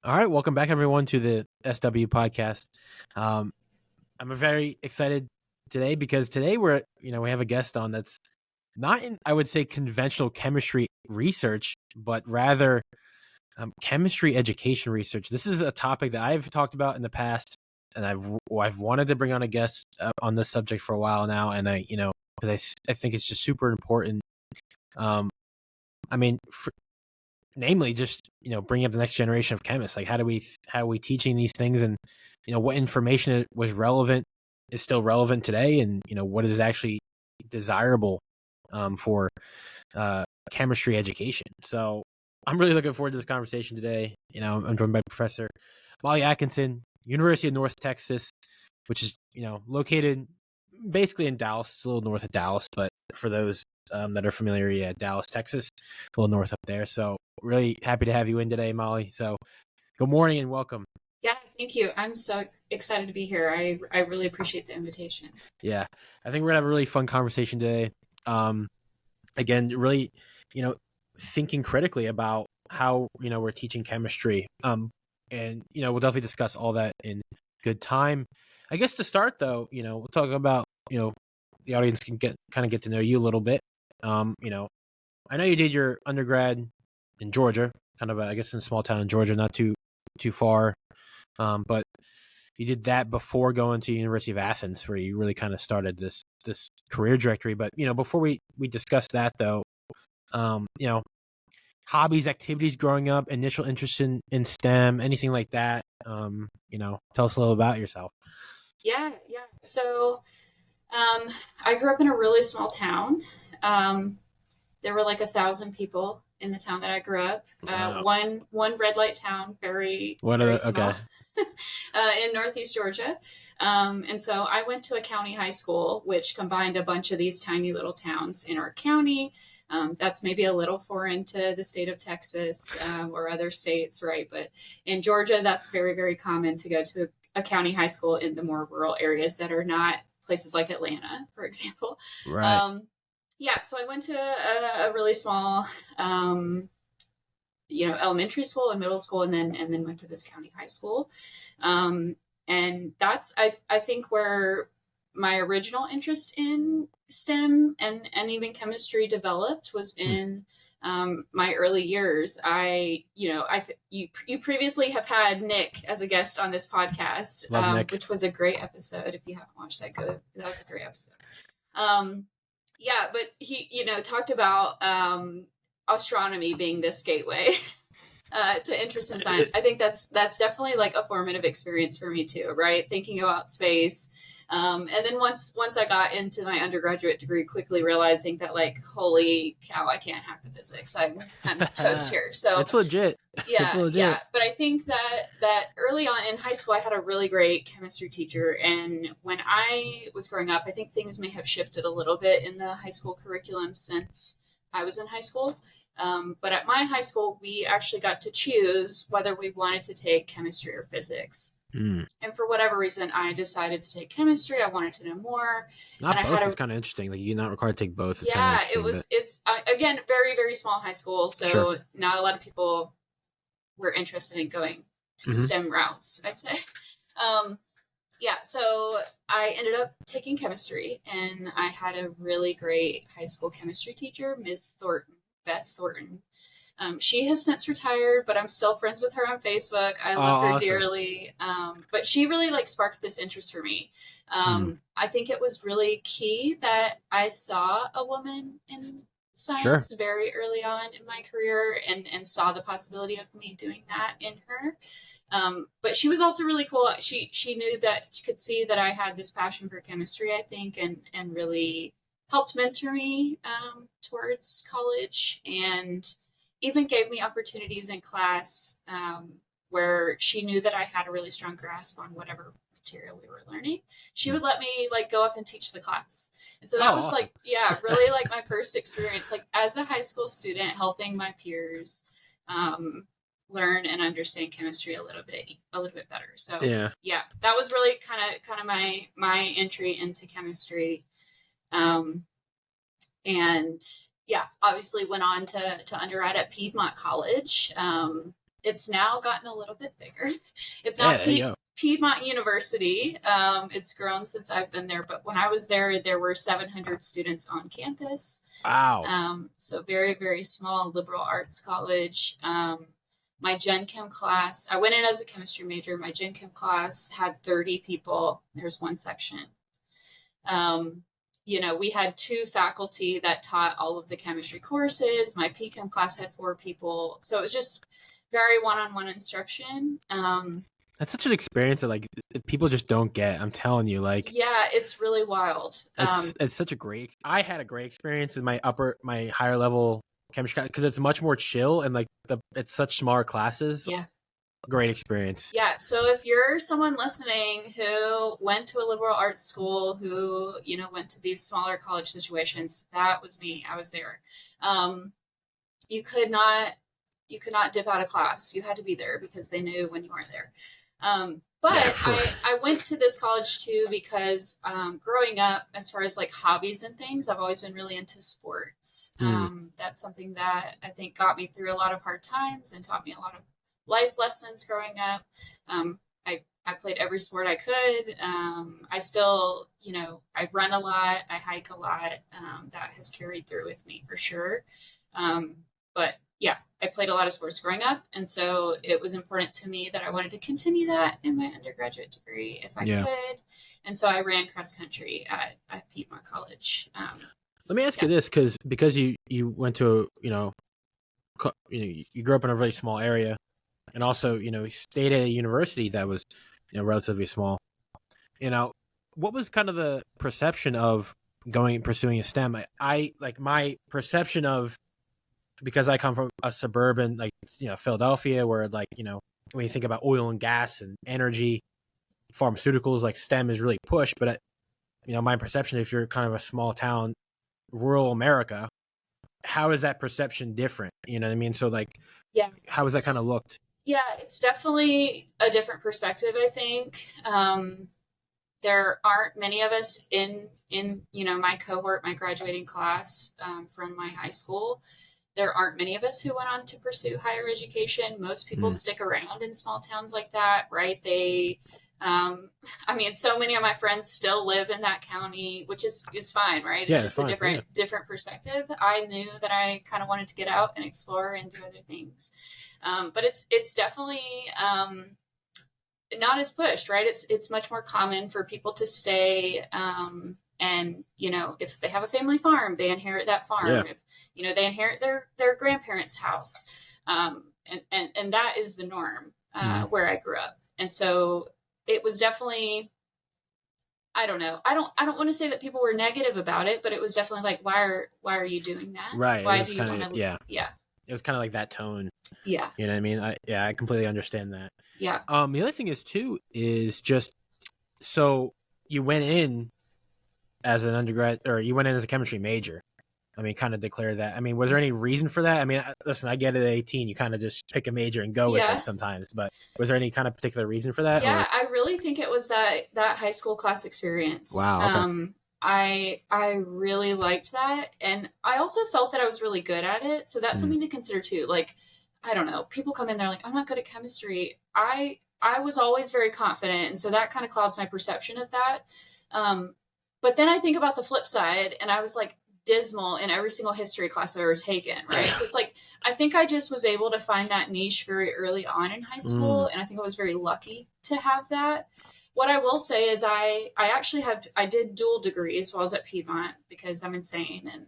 All right, welcome back everyone to the SW podcast. Um, I'm very excited today because today we have a guest on that's not in, I would say, conventional chemistry research, but rather chemistry education research. This is a topic that I've talked about in the past, and I've wanted to bring on a guest on this subject for a while now, and because I think it's just super important. Um, I mean, namely just bringing up the next generation of chemists. Like how are we teaching these things, and what information was relevant is still relevant today, and what is actually desirable for chemistry education. So I'm really looking forward to this conversation today. I'm joined by Professor Molly Atkinson, University of North Texas, which is located basically in Dallas. It's a little north of Dallas, but for those that are familiar, yeah, Dallas, Texas, a little north up there. So really happy to have you in today, Molly. So good morning and welcome. Yeah, thank you. I'm so excited to be here. I really appreciate the invitation. Yeah, I think we're gonna have a really fun conversation today. Again, really, you know, thinking critically about how we're teaching chemistry. And we'll definitely discuss all that in good time. I guess to start though, we'll talk about the audience can get to know you a little bit. I know you did your undergrad in Georgia, kind of I guess in a small town in Georgia, not too far. But you did that before going to University of Athens, where you really kind of started this career directory. But before we discuss that though, um, you know, hobbies, activities growing up, initial interest in STEM, anything like that. Tell us a little about yourself. Yeah. So I grew up in a really small town. Um, there were like 1,000 people in the town that I grew up. Wow. One red light town, very What are very the okay? small, in Northeast Georgia. And so I went to a county high school, which combined a bunch of these tiny little towns in our county. That's maybe a little foreign to the state of Texas or other states, right? But in Georgia, that's very, very common to go to a county high school in the more rural areas that are not places like Atlanta, for example. Right. Um, yeah, so I went to a really small, elementary school and middle school, and then went to this county high school. Um, and that's I think where my original interest in STEM and even chemistry developed was Hmm. in my early years. You previously have had Nick as a guest on this podcast, Love Nick. which was a great episode. If you haven't watched that, go. That was a great episode. Um, yeah, but he, talked about astronomy being this gateway to interest in science. I think that's definitely like a formative experience for me too, right? Thinking about space. And then once I got into my undergraduate degree, quickly realizing that like, holy cow, I can't hack the physics. I'm toast here. So It's legit. It's yeah. legit. But I think that early on in high school, I had a really great chemistry teacher, and when I was growing up, I think things may have shifted a little bit in the high school curriculum since I was in high school. But at my high school, we actually got to choose whether we wanted to take chemistry or physics. Mm. And for whatever reason, I decided to take chemistry. I wanted to know more, and Not I had both is a kind of interesting. Like you're not required to take both. It's kind of yeah. It interesting, but was it's again very very small high school, sure. so not a lot of people were interested in going to Hmm. STEM routes, I'd say. Um, yeah, so I ended up taking chemistry, and I had a really great high school chemistry teacher, Ms. Thornton, Beth Thornton. She has since retired, but I'm still friends with her on Facebook. I Oh, love her awesome. dearly. But she really like sparked this interest for me. Mm. I think it was really key that I saw a woman in Sure. science very early on in my career, and saw the possibility of me doing that in her. But she was also really cool. She knew that she could see that I had this passion for chemistry, I think, and really helped mentor me towards college, and even gave me opportunities in class where she knew that I had a really strong grasp on whatever material we were learning. She Mm. would let me like go up and teach the class. And so Oh, that was awesome. like, yeah, really like my first experience, like as a high school student, helping my peers um, learn and understand chemistry a little bit better. So Yeah. yeah, that was really kind of my entry into chemistry. Um, and yeah, obviously went on to undergrad at Piedmont College. It's now gotten a little bit bigger. It's now Yeah, there you go. Piedmont University. It's grown since I've been there, but when I was there were 700 students on campus. Wow. So very, very small liberal arts college. My Gen Chem class, I went in as a chemistry major. My Gen Chem class had 30 people. There's one section. We had 2 faculty that taught all of the chemistry courses. My PChem class had 4 people. So it was just very one-on-one instruction. That's such an experience that people just don't get. I'm telling you, yeah, it's really wild. It's such a great. I had a great experience in my higher level chemistry because it's much more chill and it's such smaller classes. Yeah. Great experience. Yeah. So if you're someone listening who went to a liberal arts school, who, went to these smaller college situations, that was me. I was there. You could not dip out of class. You had to be there because they knew when you weren't there. I went to this college too because growing up, as far as hobbies and things, I've always been really into sports. That's something that I think got me through a lot of hard times and taught me a lot of life lessons growing up. I played every sport I could. I still, I run a lot. I hike a lot. That has carried through with me for sure. But yeah, I played a lot of sports growing up. And so it was important to me that I wanted to continue that in my undergraduate degree if I could. And so I ran cross country at Piedmont College. Let me ask you this, because you went to, you grew up in a really small area and also, you stayed at a university that was, relatively small. What was kind of the perception of pursuing a STEM? I my perception of, because I come from a suburban, Philadelphia, where when you think about oil and gas and energy, pharmaceuticals, STEM is really pushed. But my perception, if you're kind of a small town, rural America, how is that perception different? You know what I mean? So how is that kind of looked? Yeah, it's definitely a different perspective, I think. There aren't many of us in my cohort, my graduating class from my high school. There aren't many of us who went on to pursue higher education. Most people stick around in small towns like that, right? They, so many of my friends still live in that county, which is fine, right? It's just a different perspective. I knew that I kind of wanted to get out and explore and do other things. But it's definitely not as pushed, right? It's much more common for people to stay and if they have a family farm, they inherit that farm. If they inherit their grandparents' house, and that is the norm where I grew up. And so it was definitely, I don't know. I don't want to say that people were negative about it, but it was definitely why are you doing that? Right. Why do you want to? Yeah. Yeah. It was kind of like that tone. Yeah. You know what I mean? I completely understand that. Yeah. The other thing is just, so you went in as an undergrad, or you went in as a chemistry major. Kind of declare that. Was there any reason for that? Listen, I get it at 18, you kind of just pick a major and go with it sometimes, but was there any kind of particular reason for that? Yeah, I really think it was that high school class experience. Wow. Okay. I really liked that. And I also felt that I was really good at it. So that's something to consider too. I don't know, people come in, they're like, I'm not good at chemistry. I was always very confident. And so that kind of clouds my perception of that. But then I think about the flip side, and I was dismal in every single history class I've ever taken, right? Yeah. So it's I think I just was able to find that niche very early on in high school, and I think I was very lucky to have that. What I will say is I did dual degrees while I was at Piedmont because I'm insane and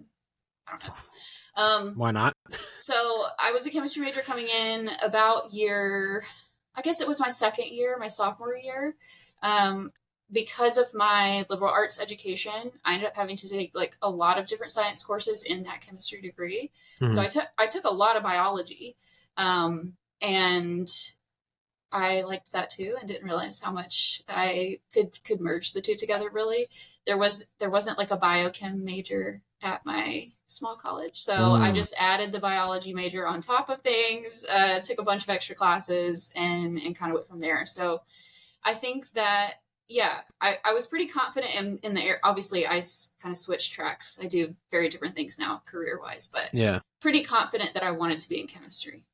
I don't know. Why not? So I was a chemistry major coming in about I guess it was my second year, my sophomore year. Because of my liberal arts education, I ended up having to take a lot of different science courses in that chemistry degree. So I took a lot of biology, and I liked that too, and didn't realize how much I could merge the two together. Really, there wasn't a biochem major at my small college, so I just added the biology major on top of things, took a bunch of extra classes, and kind of went from there. So I think that. Yeah, I was pretty confident in the air. Obviously, I kind of switched tracks. I do very different things now, career-wise, but pretty confident that I wanted to be in chemistry.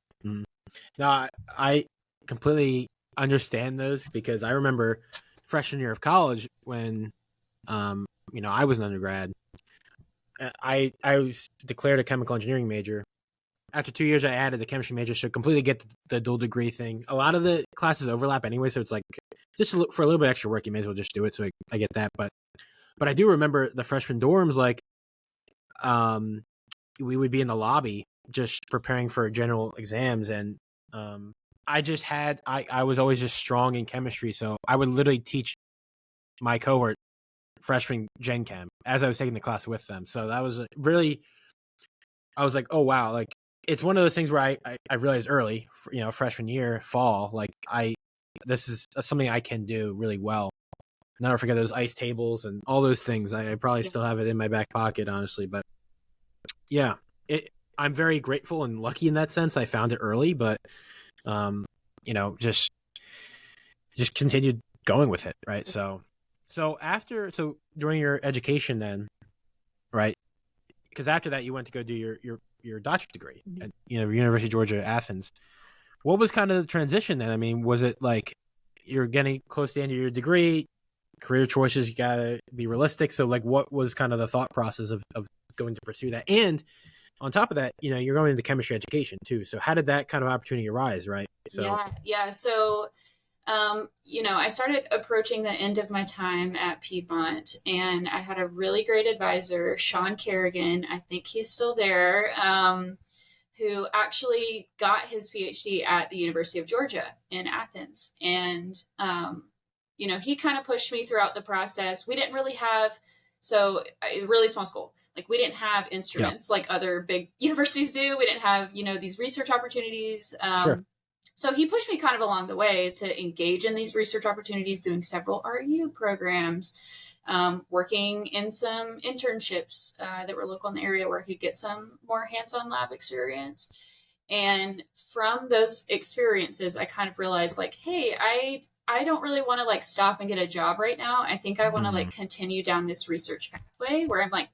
No, I completely understand those because I remember freshman year of college when, I was an undergrad. I was declared a chemical engineering major. After 2 years, I added the chemistry major, so completely get the dual degree thing. A lot of the classes overlap anyway, so it's like just for a little bit extra work, you may as well just do it. So I get that, but I do remember the freshman dorms, like, um, we would be in the lobby just preparing for general exams, and I was always just strong in chemistry, so I would literally teach my cohort freshman Gen Chem as I was taking the class with them. So that was really, I was like, oh wow, like it's one of those things where I realized early, freshman year, fall, like this is something I can do really well. Never forget those ice tables and all those things. I probably Yeah. still have it in my back pocket, honestly. But yeah, I'm very grateful and lucky in that sense. I found it early, but um, just continued going with it, right? So during your education, then, right? Because after that, you went to go do your doctorate degree Mhm. at University of Georgia, Athens. What was kind of the transition then? I mean, was it like you're getting close to the end of your degree, career choices, you gotta be realistic. So like what was kind of the thought process of going to pursue that? And on top of that, you're going into chemistry education too. So how did that kind of opportunity arise, right? So Yeah, yeah. So, I started approaching the end of my time at Piedmont, and I had a really great advisor, Sean Kerrigan. I think he's still there, who actually got his PhD at the University of Georgia in Athens. And, he kind of pushed me throughout the process. We didn't really have, so a really small school. Like we didn't have yeah, instruments like other big universities do. We didn't have, these research opportunities. sure, So he pushed me kind of along the way to engage in these research opportunities, doing several RU programs, working in some internships that were local in the area where I could get some more hands-on lab experience. And from those experiences, I kind of realized like, hey, I don't really want to like stop and get a job right now. I think I want to mm, like continue down this research pathway where I'm like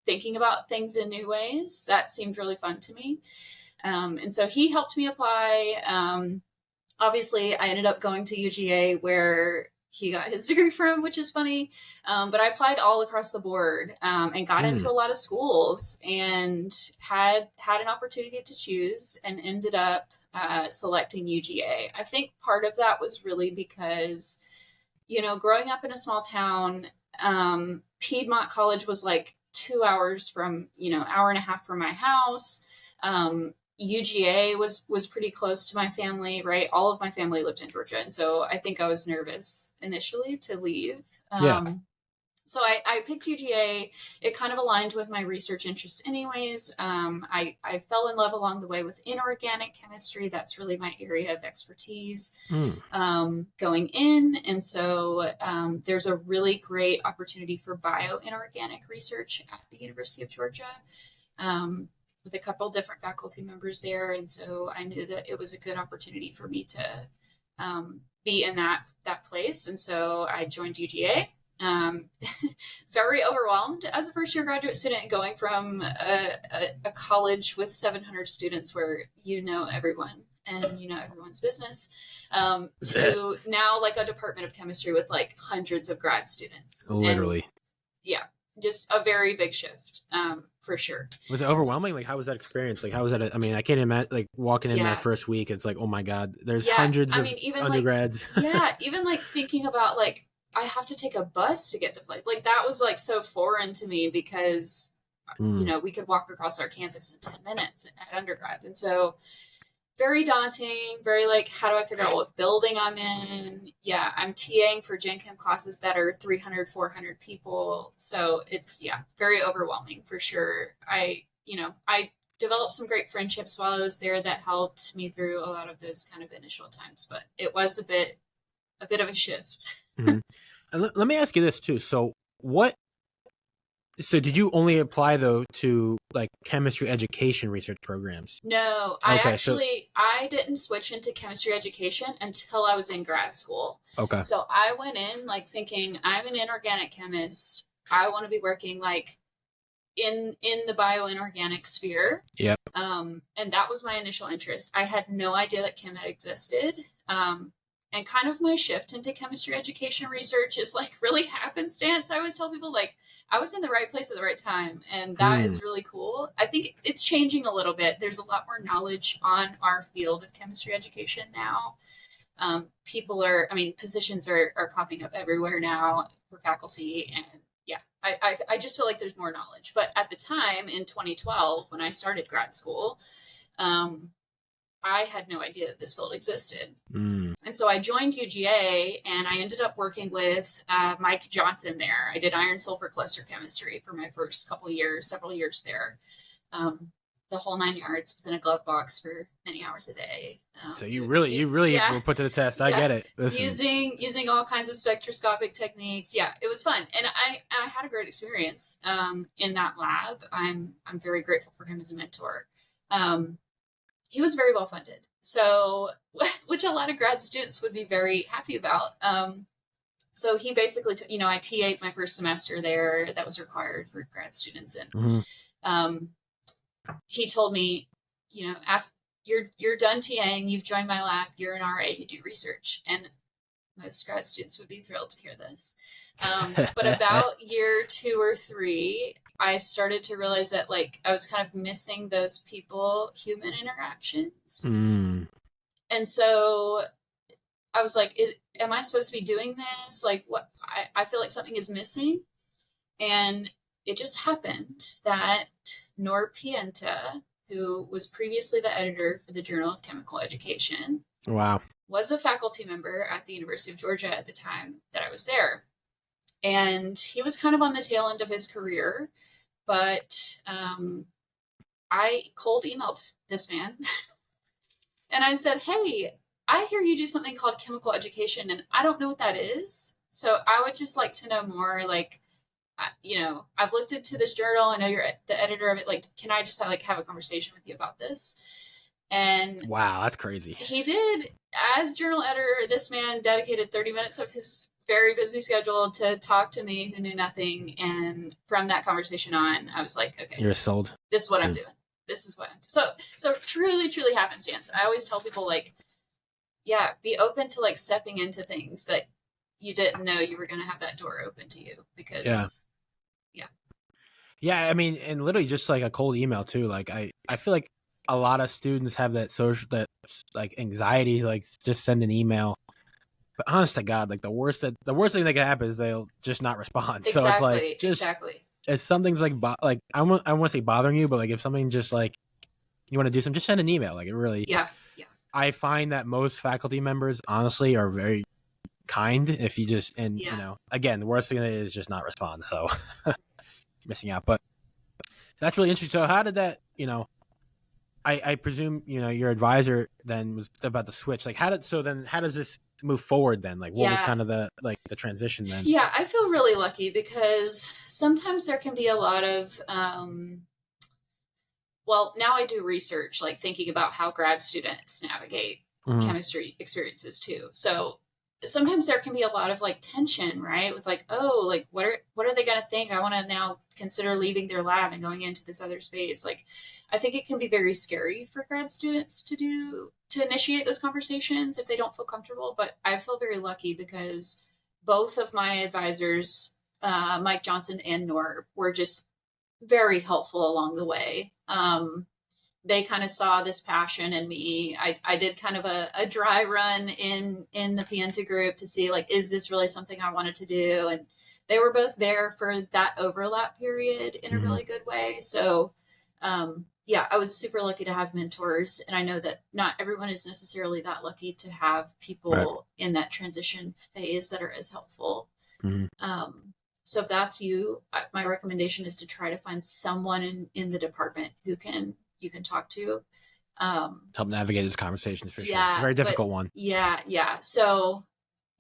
thinking about things in new ways. That seemed really fun to me. And so he helped me apply. Obviously, I ended up going to UGA where he got his degree from, which is funny. But I applied all across the board and got into mm, a lot of schools and had an opportunity to choose and ended up selecting UGA. I think part of that was really because, growing up in a small town, Piedmont College was like 2 hours from, hour and a half from my house. UGA was pretty close to my family, right? All of my family lived in Georgia, and so I think I was nervous initially to leave. yeah, So I picked UGA. It kind of aligned with my research interests, anyways. I fell in love along the way with inorganic chemistry. That's really my area of expertise mm, going in. And so there's a really great opportunity for bioinorganic research at the University of Georgia. With a couple different faculty members there, and so I knew that it was a good opportunity for me to be in that place, and so I joined UGA. Um, Very overwhelmed as a first year graduate student, going from a college with 700 students where everyone and everyone's business, to now like a department of chemistry with like hundreds of grad students, and literally. yeah, just a very big shift, for sure. Was it overwhelming? Like, how was that experience? Like, how was that? I mean, I can't imagine, like, walking in that Yeah. first week, it's like, oh my God, there's Yeah. hundreds I of mean, even like, undergrads. yeah, even like thinking about like, I have to take a bus to get to play. Like, that was like so foreign to me because, Mm, we could walk across our campus in 10 minutes at undergrad. And so, very daunting, very like, how do I figure out what building I'm in? Yeah, I'm TAing for Gen Chem classes that are 300, 400 people. So it's, yeah, very overwhelming for sure. I developed some great friendships while I was there that helped me through a lot of those kind of initial times, but it was a bit of a shift. mm. And let me ask you this too. What, so did you only apply though to like chemistry education research programs? No, Okay. So, I didn't switch into chemistry education until I was in grad school. okay. So I went in like thinking I'm an inorganic chemist. I want to be working like in the bio inorganic sphere. Yep. And that was my initial interest. I had no idea that chem ed existed. And kind of my shift into chemistry education research is like really happenstance. I always tell people like I was in the right place at the right time, and that is really cool. I think it's changing a little bit. There's a lot more knowledge on our field of chemistry education now. Positions are popping up everywhere now for faculty, and yeah, I just feel like there's more knowledge. But at the time in 2012, when I started grad school, I had no idea that this field existed. And so I joined UGA, and I ended up working with Mike Johnson there. I did iron sulfur cluster chemistry for my first several years there. The whole 9 yards, was in a glove box for many hours a day. So you really were put to the test. I get it. Using all kinds of spectroscopic techniques. Yeah, it was fun, and I had a great experience in that lab. I'm very grateful for him as a mentor. He was very well funded, so which a lot of grad students would be very happy about. So he basically, I TA'd my first semester there. That was required for grad students, and he told me, after you're done TAing, you've joined my lab, you're an RA, you do research. And most grad students would be thrilled to hear this. But about year 2 or 3, I started to realize that like I was kind of missing those human interactions. And so I was like, am I supposed to be doing this? Like what? I feel like something is missing. And it just happened that Nor Pienta, who was previously the editor for the Journal of Chemical Education, was a faculty member at the University of Georgia at the time that I was there. And he was kind of on the tail end of his career, but I cold emailed this man and I said, hey, I hear you do something called chemical education, and I don't know what that is. So I would just like to know more, like, I've looked into this journal. I know you're the editor of it. Like, can I just have a conversation with you about this? And wow, that's crazy. He did. As journal editor, this man dedicated 30 minutes of his very busy schedule to talk to me, who knew nothing. And from that conversation on, I was like, okay, you're sold. This is what I'm doing. This is what I'm doing. So truly, truly happenstance. I always tell people, like, yeah, be open to like stepping into things that you didn't know you were going to have that door open to you, because yeah, I mean, and literally just like a cold email too. Like I feel like a lot of students have that like anxiety, like just send an email. But honest to God, like the worst thing that can happen is they'll just not respond. Exactly, so it's like exactly. If something's like I want to say bothering you, but like if something just like you want to do something, just send an email. Like it really. Yeah. I find that most faculty members honestly are very kind if you just again, the worst thing is just not respond. So missing out, but that's really interesting. So how did that, I presume, your advisor then was about to switch. Like how does this move forward then? Like what was kind of the transition then? Yeah, I feel really lucky because sometimes there can be a lot of, now I do research, like thinking about how grad students navigate chemistry experiences too. So sometimes there can be a lot of like tension, right? With like, oh, like what are they going to think? I want to now consider leaving their lab and going into this other space. Like, I think it can be very scary for grad students to initiate those conversations if they don't feel comfortable. But I feel very lucky because both of my advisors, Mike Johnson and Nor, were just very helpful along the way. They kind of saw this passion in me. I did kind of a dry run in the Pienta group to see, like, is this really something I wanted to do? And they were both there for that overlap period in a really good way. So, I was super lucky to have mentors. And I know that not everyone is necessarily that lucky to have people in that transition phase that are as helpful. So if that's you, my recommendation is to try to find someone in the department who you can talk to. Help navigate those conversations for sure. It's a very difficult one. Yeah. So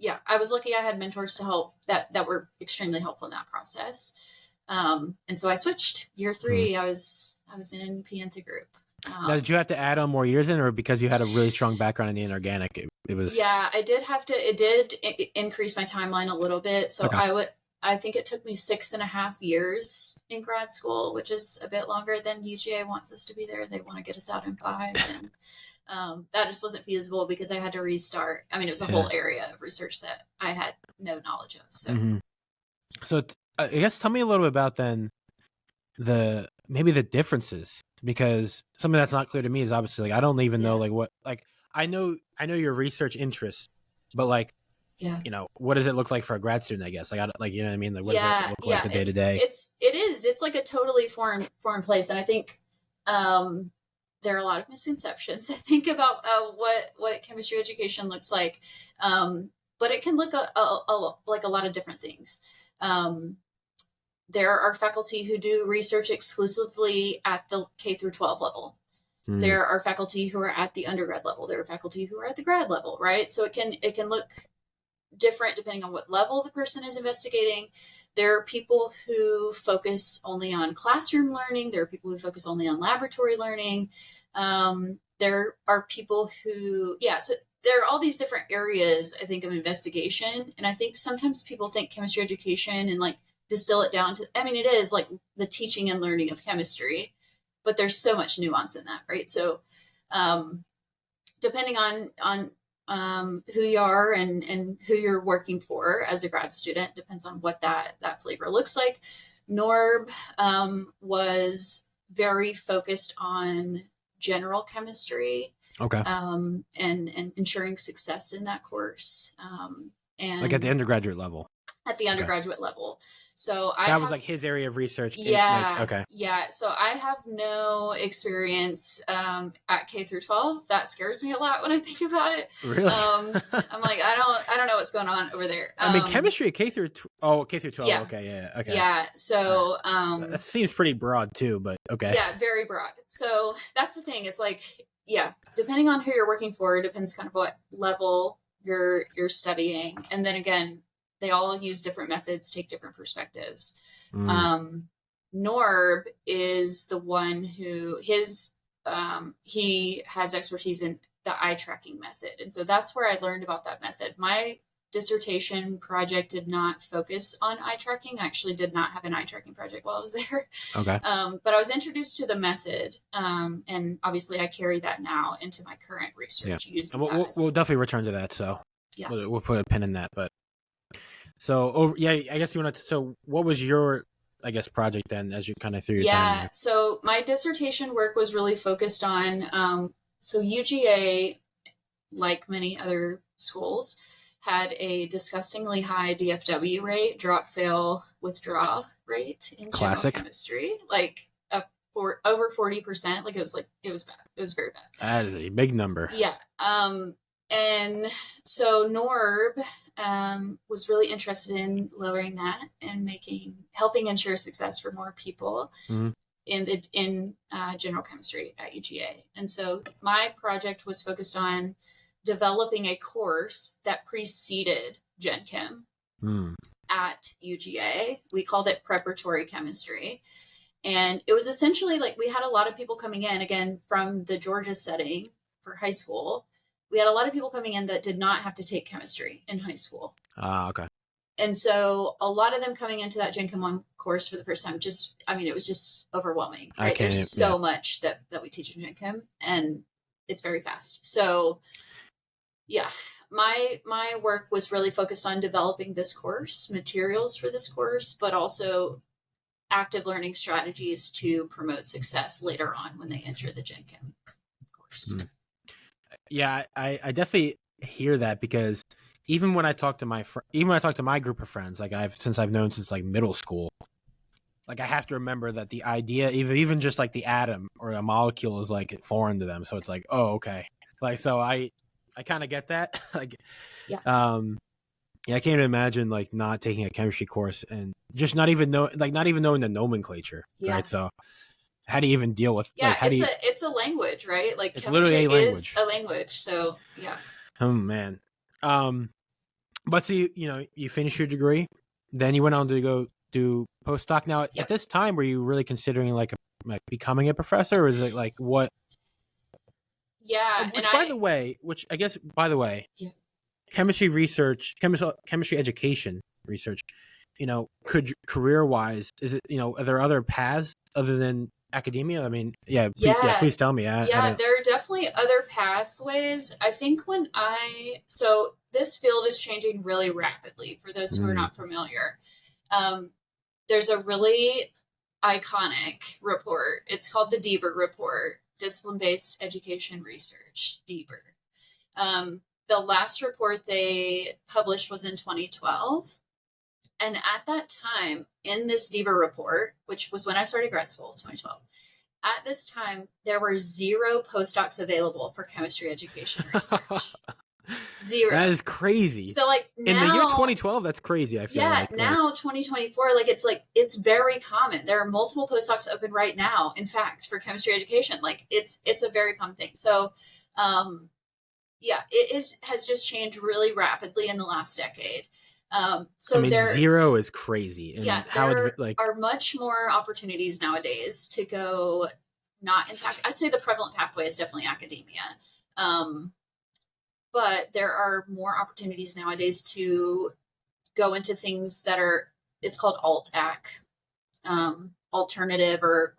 I was lucky I had mentors to help that were extremely helpful in that process. And so I switched year 3. I was in Pienta group. Now, did you have to add on more years in, or because you had a really strong background in the inorganic, it was? Yeah, I did have to. It did increase my timeline a little bit. So okay. I think it took me 6.5 years in grad school, which is a bit longer than UGA wants us to be there. They want to get us out in 5. And that just wasn't feasible because I had to restart. I mean, it was a whole area of research that I had no knowledge of. So, so I guess tell me a little bit about then maybe the differences, because something that's not clear to me is obviously like I don't even know like what, like I know your research interests, but like what does it look like for a grad student? I guess like you know what I mean, like what does it look like the day to day? It's like a totally foreign place, and I think there are a lot of misconceptions I think about what chemistry education looks like, but it can look like a lot of different things. There are faculty who do research exclusively at the K through 12 level. There are faculty who are at the undergrad level. There are faculty who are at the grad level, right? So it can look different depending on what level the person is investigating. There are people who focus only on classroom learning. There are people who focus only on laboratory learning. There are people who, so there are all these different areas, I think, of investigation. And I think sometimes people think chemistry education and like distill it down to, I mean, it is like the teaching and learning of chemistry, but there's so much nuance in that, right? So depending on who you are and who you're working for as a grad student, depends on what that flavor looks like. NORB was very focused on general chemistry, and ensuring success in that course, and like at the undergraduate level. At the undergraduate level. So that was like his area of research. So I have no experience at K through 12. That scares me a lot when I think about it. Really? I'm like, I don't know what's going on over there. I mean, chemistry at K through 12. Yeah. Okay. Yeah. So that seems pretty broad too, but okay. Yeah, very broad. So that's the thing. It's like, depending on who you're working for, it depends kind of what level you're studying, and then again, they all use different methods, take different perspectives. NORB is the one who he has expertise in the eye tracking method. And so that's where I learned about that method. My dissertation project did not focus on eye tracking. I actually did not have an eye tracking project while I was there. Okay. But I was introduced to the method, and obviously I carry that now into my current research. Using and we'll definitely return to that. So we'll put a pin in that. But so I guess you want to. So what was your, I guess, project then, as you kind of threw your time there? So my dissertation work was really focused on. So UGA, like many other schools, had a disgustingly high DFW rate, drop, fail, withdraw rate in general chemistry, like for over 40%. Like it was bad. It was very bad. That is a big number. Yeah. And so NORB was really interested in lowering that and helping ensure success for more people in general chemistry at UGA. And so my project was focused on developing a course that preceded Gen Chem at UGA. We called it preparatory chemistry. And it was essentially like we had a lot of people coming in, again, from the Georgia setting for high school. We had a lot of people coming in that did not have to take chemistry in high school. Okay. And so a lot of them coming into that Gen Chem 1 course for the first time, it was just overwhelming. Right? There's so much that we teach in Gen Chem, and it's very fast. So my work was really focused on developing this course, materials for this course, but also active learning strategies to promote success later on when they enter the Gen Chem course. Yeah, I definitely hear that, because even when I talk to my group of friends, like I've known since like middle school, like I have to remember that the idea, even just like the atom or a molecule, is like foreign to them. So it's like, oh, okay. Like, so I kind of get that. Like, I can't imagine like not taking a chemistry course and just not even knowing the nomenclature, right? So how do you even deal with? It's a language, right? Like it's chemistry literally is a language. So Oh man. But so you finished your degree, then you went on to go do postdoc. Now at this time, were you really considering like becoming a professor, or is it like what? Yeah. By the way, chemistry research, chemistry education research could career wise, is it, are there other paths other than academia? I mean, please tell me. Yeah, there are definitely other pathways. I think so this field is changing really rapidly for those who are not familiar. There's a really iconic report. It's called the DBER report, Discipline-Based Education Research, DBER. The last report they published was in 2012. And at that time, in this DBER report, which was when I started grad school, 2012, at this time, there were 0 postdocs available for chemistry education research. 0. That is crazy. So now, in the year 2012, that's crazy. I feel like now 2024, it's very common. There are multiple postdocs open right now. In fact, for chemistry education, it's a very common thing. So, has just changed really rapidly in the last decade. So 0 is crazy. And there are much more opportunities nowadays to go not into. I'd say the prevalent pathway is definitely academia, but there are more opportunities nowadays to go into things that it's called alt-ac, alternative or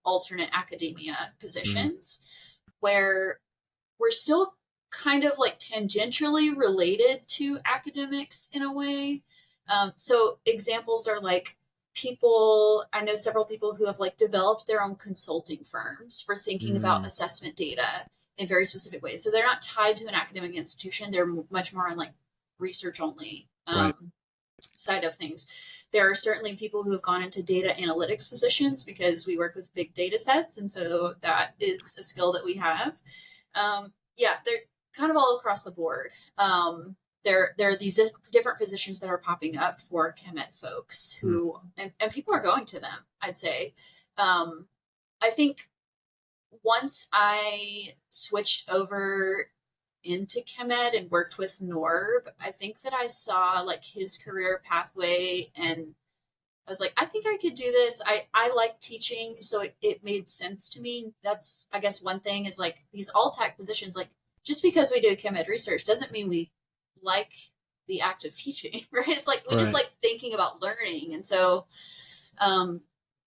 alternate academia positions, where we're still kind of tangentially related to academics in a way. So examples are I know several people who have developed their own consulting firms for thinking about assessment data in very specific ways. So they're not tied to an academic institution. They're much more on research only side of things. There are certainly people who have gone into data analytics positions because we work with big data sets. And so that is a skill that we have. They're kind of all across the board. There are these different positions that are popping up for chem-ed folks who, and people are going to them, I'd say. I think once I switched over into chem-ed and worked with Norb, I think that I saw his career pathway, and I was I think I could do this. I like teaching, so it made sense to me. That's, I guess, one thing is these alt-ac positions, just because we do chem-ed research doesn't mean we like the act of teaching, right? It's we just like thinking about learning. And so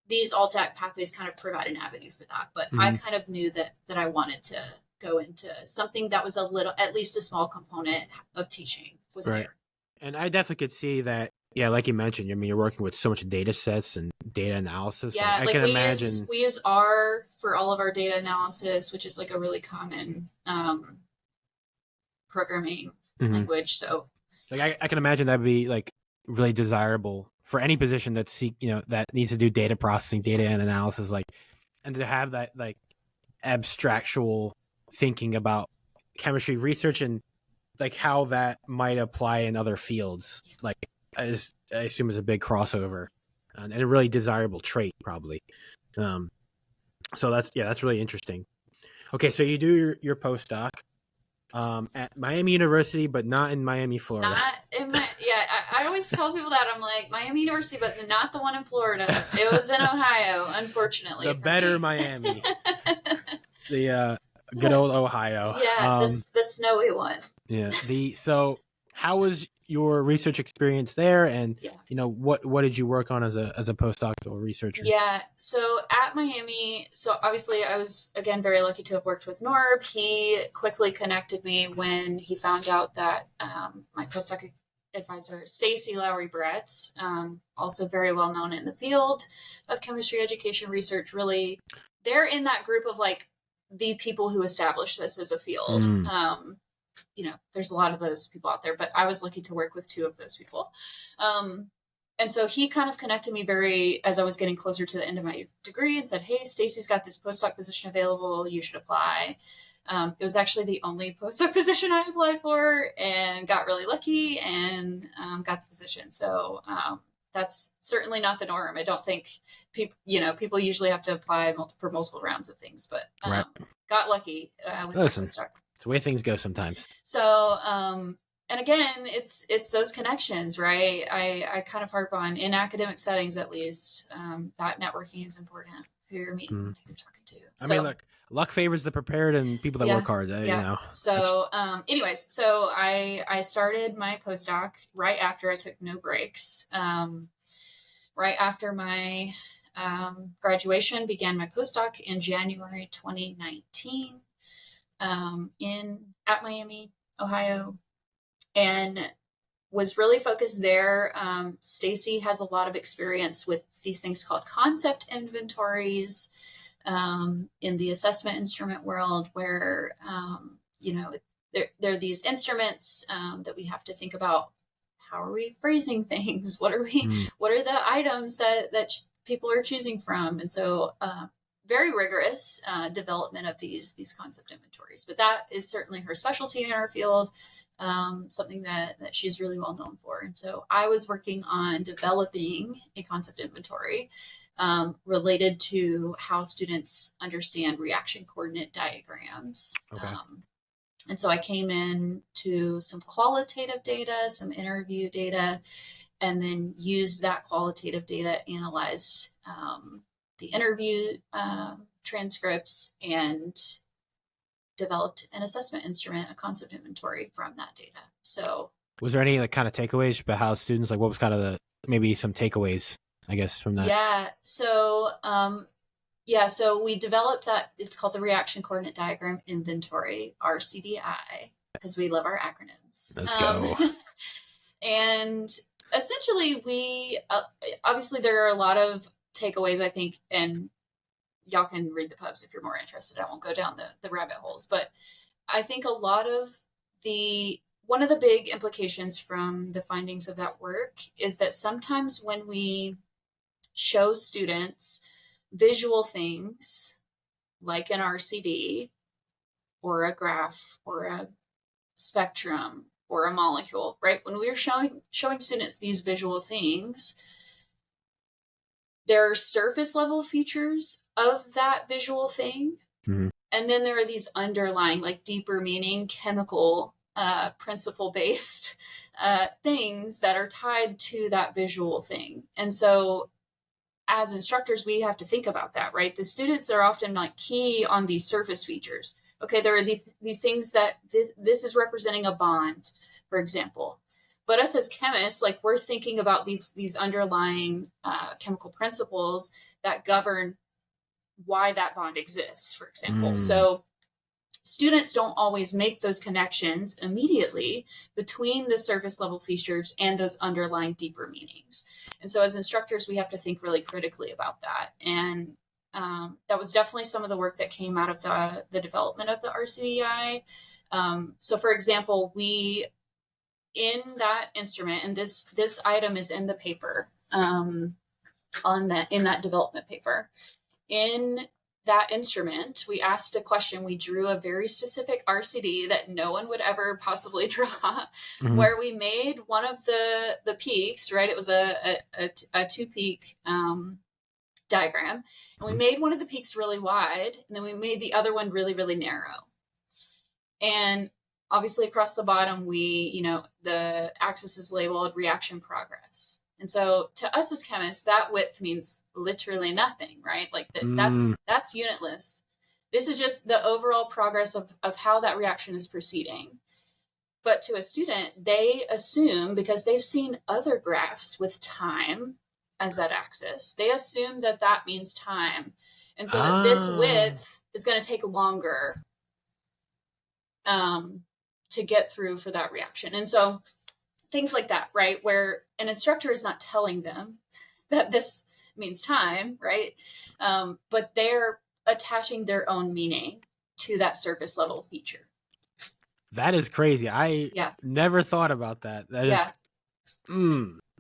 these alt-ac pathways kind of provide an avenue for that. But I kind of knew that I wanted to go into something that was at least a small component of teaching was there. And I definitely could see that. Yeah, like you mentioned, you're working with so much data sets and data analysis. Yeah, I can imagine. We use R for all of our data analysis, which is a really common programming language. So, I can imagine that'd be really desirable for any position that that needs to do data processing, data and analysis, and to have that abstractual thinking about chemistry research and how that might apply in other fields. I assume is a big crossover and a really desirable trait, probably. So that's really interesting. Okay, so you do your postdoc at Miami University, but not in Miami, Florida. I always tell people that. I'm Miami University, but not the one in Florida. It was in Ohio, unfortunately. The better Miami. The good old Ohio. Yeah, the snowy one. Yeah. So how was your research experience there, and what did you work on as a postdoctoral researcher? Yeah, so at Miami, so obviously I was again very lucky to have worked with Norb. He quickly connected me when he found out that my postdoc advisor Stacy Lowry Brett, also very well known in the field of chemistry education research, really they're in that group of the people who established this as a field. There's a lot of those people out there, but I was lucky to work with 2 of those people. And so he kind of connected me as I was getting closer to the end of my degree and said, hey, Stacy's got this postdoc position available. You should apply. It was actually the only postdoc position I applied for and got really lucky and got the position. So that's certainly not the norm. I don't think people usually have to apply for multiple rounds of things, but got lucky with my postdoc. It's the way things go sometimes. So, and again, it's those connections, right? I kind of harp on, in academic settings, at least, that networking is important. Who you're meeting, who you're talking to. I mean, look, luck favors the prepared and people that Yeah. work hard. You Yeah. know. So, anyways, so I started my postdoc right after I took no breaks. Right after my graduation, began my postdoc in January 2019 in at Miami, Ohio, and was really focused there. Stacy has a lot of experience with these things called concept inventories in the assessment instrument world, where there are these instruments that we have to think about. How are we phrasing things? Mm. What are the items that people are choosing from? And so, very rigorous development of these concept inventories. But that is certainly her specialty in our field. Something that she's really well known for. And so I was working on developing a concept inventory related to how students understand reaction coordinate diagrams. Okay. And so I came in to some qualitative data, some interview data, and then used that qualitative data, analyzed the interview transcripts, and developed an assessment instrument, a concept inventory from that data. So, was there any like kind of takeaways about how students, like what was kind of the maybe some takeaways, I guess, from that? So we developed that. It's called the Reaction Coordinate Diagram Inventory, RCDI, because we love our acronyms. Let's go. And essentially, we obviously there are a lot of takeaways, I think, and y'all can read the pubs if you're more interested. I won't go down the rabbit holes, but I think a lot of one of the big implications from the findings of that work is that sometimes when we show students visual things like an RCD or a graph or a spectrum or a molecule, right? When we're showing students these visual things, there are surface level features of that visual thing. Mm-hmm. And then there are these underlying, like deeper meaning, chemical principle based things that are tied to that visual thing. And so as instructors, we have to think about that, right? The students are often like key on these surface features. Okay, there are these things that this is representing a bond, for example. But us as chemists, like we're thinking about these underlying chemical principles that govern why that bond exists, for example. So students don't always make those connections immediately between the surface level features and those underlying deeper meanings. And so as instructors, we have to think really critically about that. And that was definitely some of the work that came out of the development of the RCDI. So for example, we, in that instrument, and this item is in the paper, in that development paper, in that instrument, we asked a question. We drew a very specific RCD that no one would ever possibly draw, where we made one of the peaks, right? It was a 2-peak diagram. And we made one of the peaks really wide, and then we made the other one really, really narrow. And obviously across the bottom, the axis is labeled reaction progress. And so to us as chemists, that width means literally nothing, right? Like that's unitless. This is just the overall progress of how that reaction is proceeding. But to a student, they assume, because they've seen other graphs with time as that axis, they assume that means time. And so that this width is going to take longer to get through for that reaction. And so things like that, right? Where an instructor is not telling them that this means time, right? But they're attaching their own meaning to that surface level feature. That is crazy. I never thought about that.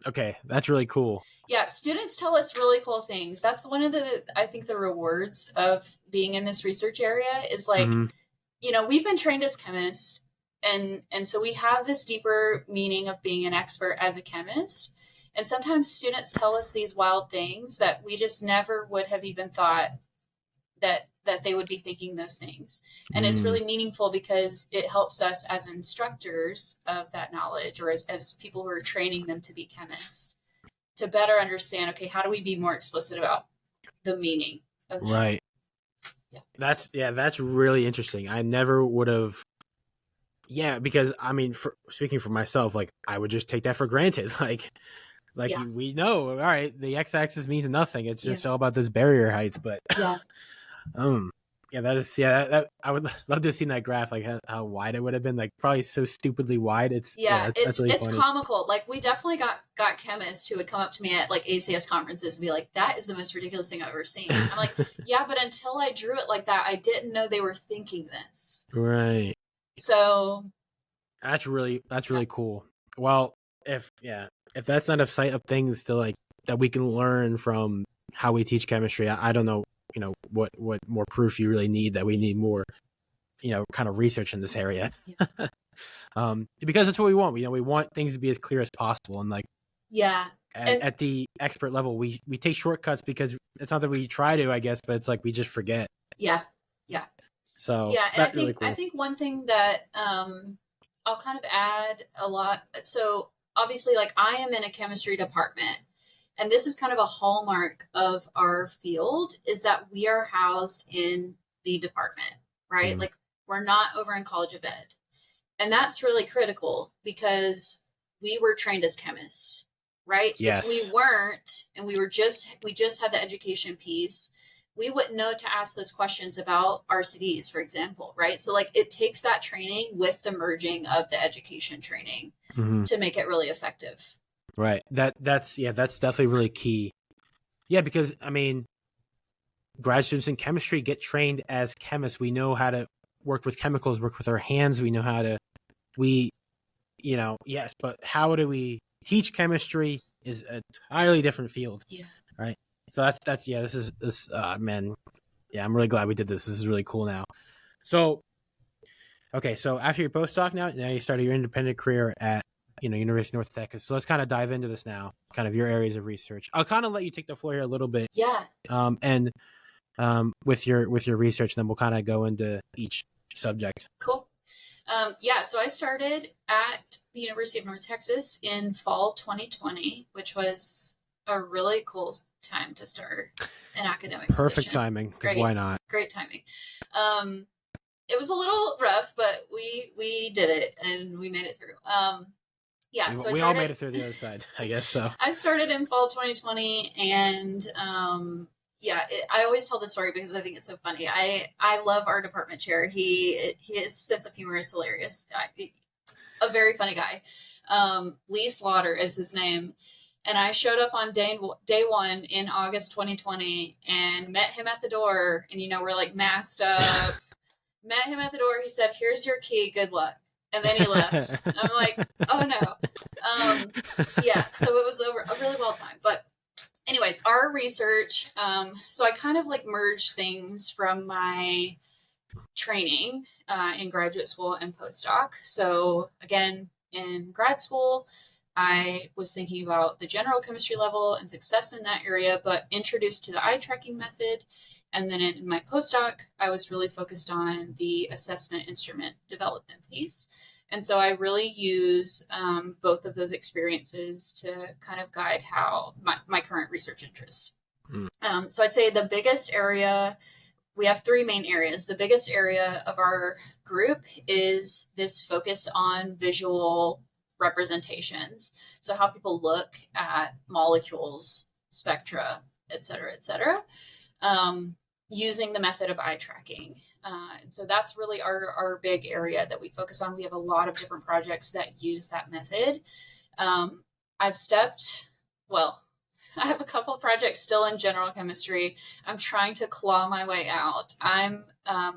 Okay, that's really cool. Yeah, students tell us really cool things. That's one of I think the rewards of being in this research area is like, we've been trained as chemists, and so we have this deeper meaning of being an expert as a chemist. And sometimes students tell us these wild things that we just never would have even thought that they would be thinking those things. And it's really meaningful because it helps us as instructors of that knowledge, or as people who are training them to be chemists, to better understand, okay, how do we be more explicit about the meaning of right. That's really interesting. I never would have. Yeah, because I mean, speaking for myself, like I would just take that for granted. Yeah. We know, all right, the x-axis means nothing. It's Yeah. just all about this barrier heights. But Yeah. yeah, that I would love to have seen that graph, like how wide it would have been, like probably so stupidly wide. Yeah, That's really it's funny. comical. Like we definitely got chemists who would come up to me at like ACS conferences and be like, "That is the most ridiculous thing I've ever seen." I'm like, "Yeah, but until I drew it like that, I didn't know they were thinking this." Right. So That's really yeah, cool. Well, if that's not a sight of things to like that we can learn from how we teach chemistry, I don't know, what more proof you really need that we need more, kind of research in this area. yeah, Because that's what we want. We want things to be as clear as possible, and like yeah, and at the expert level, we take shortcuts because it's not that we try to, I guess, but it's like we just forget. yeah, yeah, So yeah. And that's really I cool. think one thing that I'll kind of add a lot. So obviously, like I am in a chemistry department, and this is kind of a hallmark of our field is that we are housed in the department, right? Mm. Like we're not over in College of Ed. And that's really critical because we were trained as chemists, right? If we Yes. weren't and we just had the education piece, we wouldn't know to ask those questions about RCDs, for example, right? So like it takes that training with the merging of the education training Mm-hmm. to make it really effective. Right. That's definitely really key. Yeah, because I mean, grad students in chemistry get trained as chemists. We know how to work with chemicals, work with our hands. We know how to we yes, but how do we teach chemistry is a entirely different field, Yeah. right? So that's yeah, this man, yeah, I'm really glad we did this. This is really cool now. So okay, so after your postdoc now you started your independent career at University of North Texas. So let's kind of dive into this now, kind of your areas of research. I'll kind of let you take the floor here a little bit, Yeah. and with your research, and then we'll kind of go into each subject. Cool. Yeah, so I started at the University of North Texas in fall 2020, which was a really cool time to start an academic Perfect position. timing, because why not? Great timing. Um, it was a little rough, but we did it and we made it through. Yeah, so We all made it through the other side, I guess so. I started in fall 2020, and yeah, I always tell the story because I think it's so funny. I love our department chair. His sense of humor is hilarious. A very funny guy. Lee Slaughter is his name. And I showed up on day one in August 2020 and met him at the door. And, we're like masked up. Met him at the door. He said, "Here's your key. Good luck." And then he left. I'm like, oh no. Yeah, so it was over a really well time. But anyways, our research, so I kind of like merged things from my training in graduate school and postdoc. So again, in grad school, I was thinking about the general chemistry level and success in that area, but introduced to the eye tracking method. And then in my postdoc, I was really focused on the assessment instrument development piece. And so I really use both of those experiences to kind of guide how my current research interest. So I'd say the biggest area, we have three main areas. The biggest area of our group is this focus on visual representations. So how people look at molecules, spectra, et cetera, using the method of eye tracking. And so that's really our big area that we focus on. We have a lot of different projects that use that method. I've stepped, well, I have a couple of projects still in general chemistry. I'm trying to claw my way out. I'm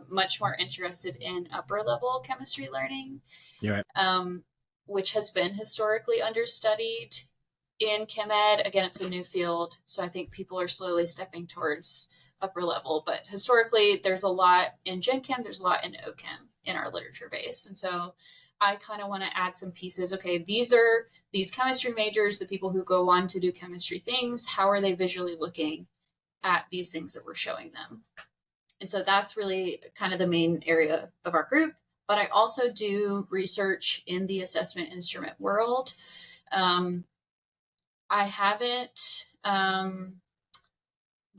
much more interested in upper level chemistry learning, You're right. which has been historically understudied in chem ed. Again, it's a new field, so I think people are slowly stepping towards upper level. But historically, there's a lot in Gen Chem, there's a lot in OChem in our literature base. And so I kind of want to add some pieces. Okay, these are these chemistry majors, the people who go on to do chemistry things. How are they visually looking at these things that we're showing them? And so that's really kind of the main area of our group. But I also do research in the assessment instrument world. I haven't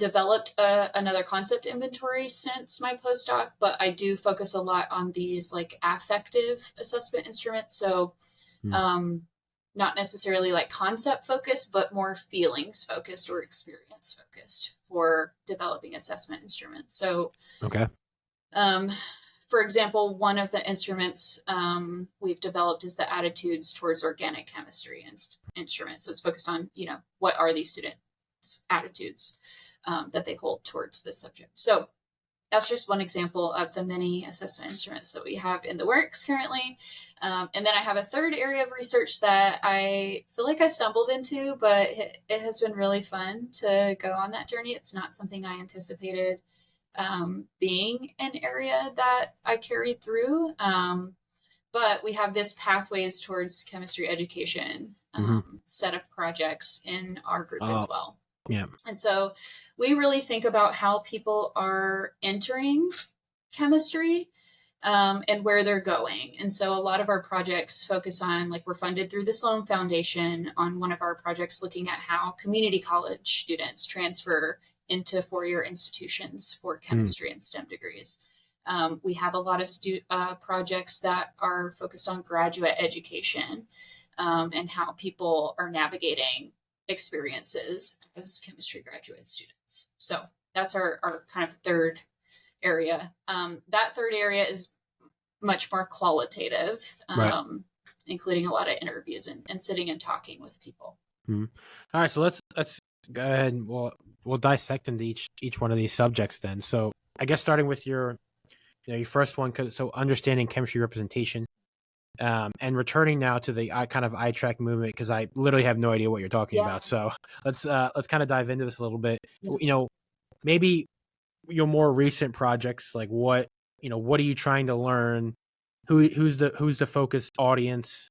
developed another concept inventory since my postdoc, but I do focus a lot on these like affective assessment instruments. So not necessarily like concept focused, but more feelings focused or experience focused for developing assessment instruments. So, Okay. For example, one of the instruments we've developed is the attitudes towards organic chemistry instrument. So it's focused on, what are these students' attitudes that they hold towards this subject. So that's just one example of the many assessment instruments that we have in the works currently. And then I have a third area of research that I feel like I stumbled into, but it has been really fun to go on that journey. It's not something I anticipated being an area that I carried through. But we have this Pathways Towards Chemistry Education set of projects in our group as well. Yeah. And so we really think about how people are entering chemistry and where they're going. And so a lot of our projects focus on, like, we're funded through the Sloan Foundation on one of our projects looking at how community college students transfer into four-year institutions for chemistry and STEM degrees. We have a lot of projects that are focused on graduate education and how people are navigating experiences as chemistry graduate students. So that's our kind of third area. That third area is much more qualitative, including a lot of interviews and sitting and talking with people. All right, so let's go ahead and we'll dissect into each one of these subjects then. So I guess starting with your first one, so understanding chemistry representation, and returning now to the kind of eye track movement, because I literally have no idea what you're talking about. So let's kind of dive into this a little bit. Maybe your more recent projects, like what are you trying to learn? Who's the focused audience,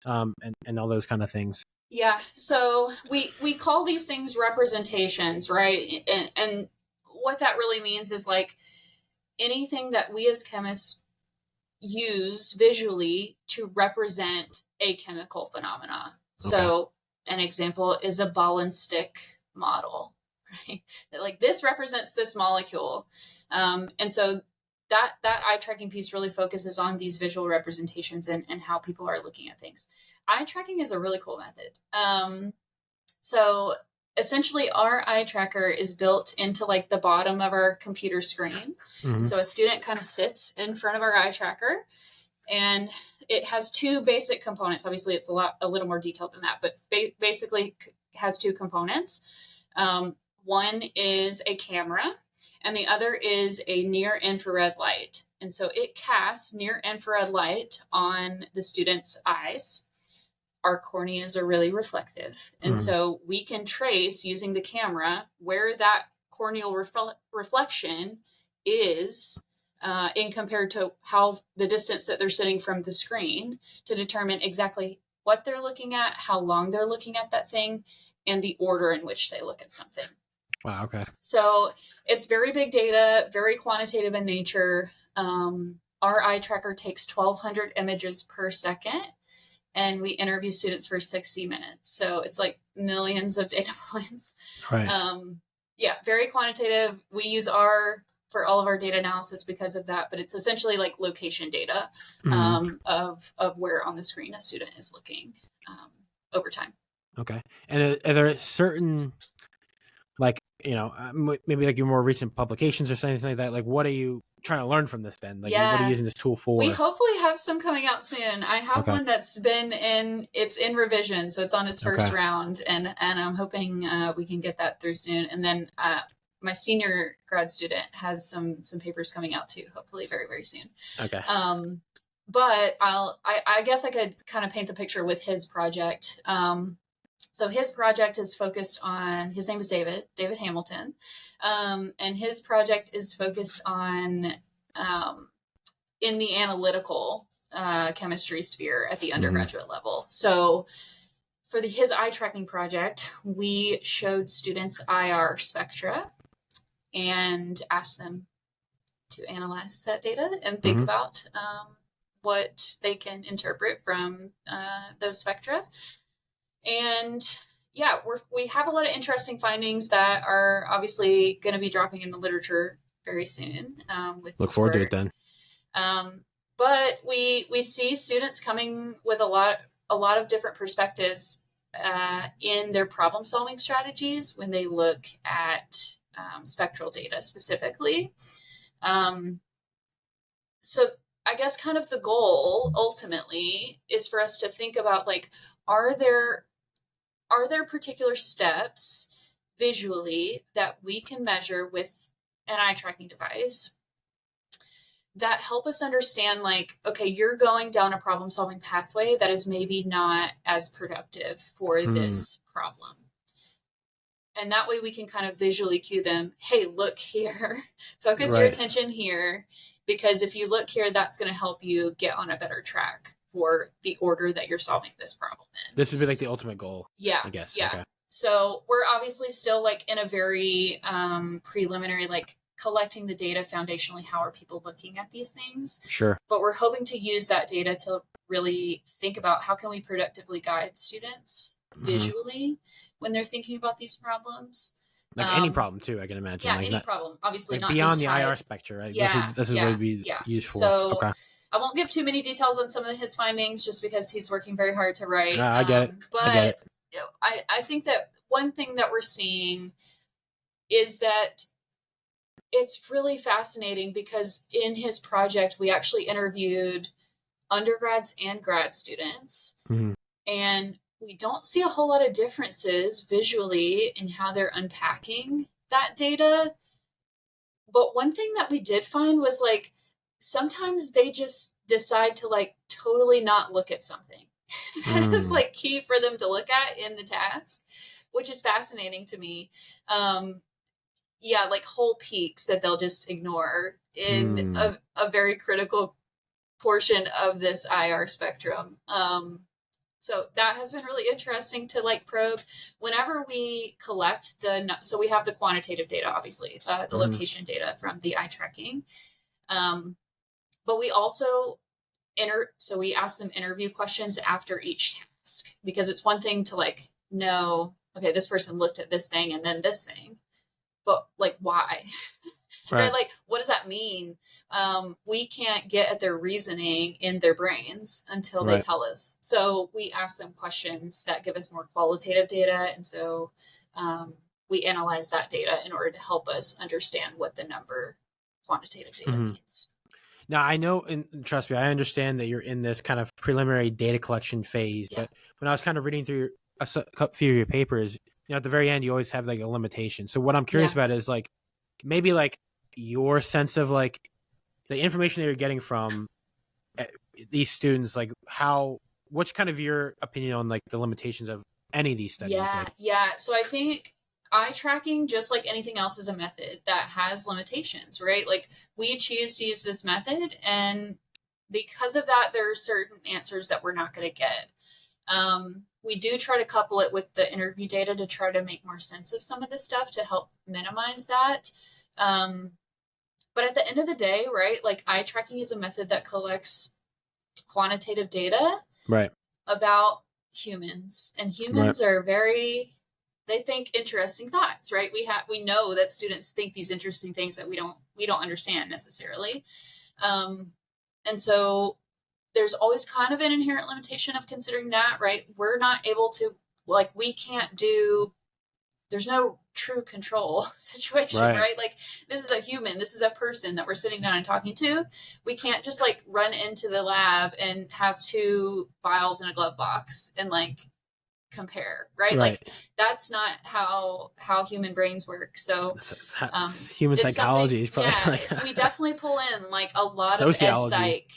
and all those kind of things. Yeah, so we call these things representations, right? And what that really means is like anything that we as chemists use visually to represent a chemical phenomena. So an example is a ball and stick model, right? Like, this represents this molecule. And so that eye tracking piece really focuses on these visual representations and how people are looking at things. Eye tracking is a really cool method. So essentially our eye tracker is built into like the bottom of our computer screen. And so a student kind of sits in front of our eye tracker, and it has two basic components. Obviously it's a little more detailed than that, but basically has two components. One is a camera and the other is a near infrared light. And so it casts near infrared light on the student's eyes. Our corneas are really reflective. And so we can trace, using the camera, where that corneal reflection is in compared to how the distance that they're sitting from the screen, to determine exactly what they're looking at, how long they're looking at that thing, and the order in which they look at something. Wow, okay. So it's very big data, very quantitative in nature. Our eye tracker takes 1,200 images per second, and we interview students for 60 minutes. So it's like millions of data points. Right. Very quantitative. We use R for all of our data analysis because of that, but it's essentially like location data of where on the screen a student is looking over time. Okay. And are there certain, like, maybe like your more recent publications or something like that? Like, what are you trying to learn from this then? Like, what are you using this tool for? We hopefully have some coming out soon. I have one that's it's in revision, so it's on its first round, and I'm hoping we can get that through soon. And then my senior grad student has some papers coming out too, hopefully very, very soon. Okay. But I guess I could kind of paint the picture with his project. So his project is focused on, his name is David Hamilton. And his project is focused on in the analytical chemistry sphere at the undergraduate level. So for his eye tracking project, we showed students IR spectra and asked them to analyze that data and think about what they can interpret from those spectra. And yeah, we have a lot of interesting findings that are obviously going to be dropping in the literature very soon with Look his forward to work. it then. But we see students coming with a lot of different perspectives in their problem solving strategies when they look at spectral data specifically. So I guess kind of the goal ultimately is for us to think about like, are there particular steps visually that we can measure with an eye tracking device that help us understand like, okay, you're going down a problem solving pathway that is maybe not as productive for this problem. And that way we can kind of visually cue them, hey, look here, focus your attention here, because if you look here, that's going to help you get on a better track for the order that you're solving this problem in. This would be like the ultimate goal. Yeah. I guess. Yeah. Okay. So we're obviously still like in a very preliminary, like collecting the data foundationally. How are people looking at these things? Sure. But we're hoping to use that data to really think about how can we productively guide students visually when they're thinking about these problems. Like any problem too, I can imagine. Yeah, like any problem. Obviously, like not beyond just the type. IR spectrum, right? Yeah, This is what would be useful. So okay. I won't give too many details on some of his findings, just because he's working very hard to write. I get it. But I get it. You know, I think that one thing that we're seeing is that it's really fascinating because in his project we actually interviewed undergrads and grad students, and we don't see a whole lot of differences visually in how they're unpacking that data. But one thing that we did find was like sometimes they just decide to like totally not look at something. That is like key for them to look at in the task, which is fascinating to me. Yeah, like whole peaks that they'll just ignore in a very critical portion of this IR spectrum. So that has been really interesting to like probe. Whenever we collect so we have the quantitative data, obviously, the location data from the eye tracking. But we also so we ask them interview questions after each task, because it's one thing to like know, okay, this person looked at this thing and then this thing, but like why? Right? Like, what does that mean? We can't get at their reasoning in their brains until they tell us. So we ask them questions that give us more qualitative data. And so we analyze that data in order to help us understand what the number quantitative data means. Now, I know, and trust me, I understand that you're in this kind of preliminary data collection phase, but when I was kind of reading through a few of your papers, at the very end, you always have like a limitation. So what I'm curious about is like, maybe like your sense of like the information that you're getting from these students, like what's kind of your opinion on like the limitations of any of these studies? Yeah. So I think eye tracking, just like anything else, is a method that has limitations, right? Like we choose to use this method, and because of that, there are certain answers that we're not going to get. We do try to couple it with the interview data to try to make more sense of some of this stuff to help minimize that. But at the end of the day, right, like eye tracking is a method that collects quantitative data about humans, and humans are they think interesting thoughts, right? We know that students think these interesting things that we don't understand necessarily. And so there's always kind of an inherent limitation of considering that, right? We're not able to, like, there's no true control situation, right? Like, this is a human, this is a person that we're sitting down and talking to. We can't just like run into the lab and have two vials in a glove box and like compare, right? Like that's not how human brains work. So it's human psychology is probably we definitely pull in like a lot of ed psych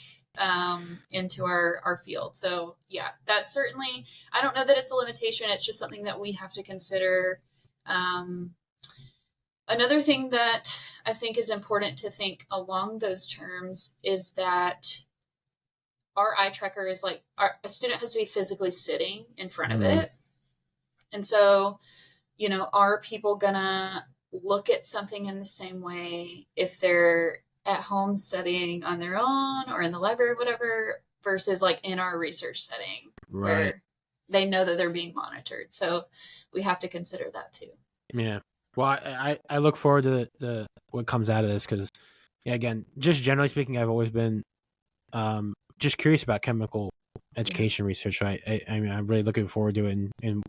into our field. So yeah, that's certainly, I don't know that it's a limitation. It's just something that we have to consider. Another thing that I think is important to think along those terms is that our eye tracker is like, a student has to be physically sitting in front of it. And so, are people gonna look at something in the same way if they're at home studying on their own or in the library or whatever, versus like in our research setting where they know that they're being monitored. So we have to consider that too. Yeah. Well, I look forward to the what comes out of this because, yeah, again, just generally speaking, I've always been just curious about chemical education research. So I mean, I'm really looking forward to it, and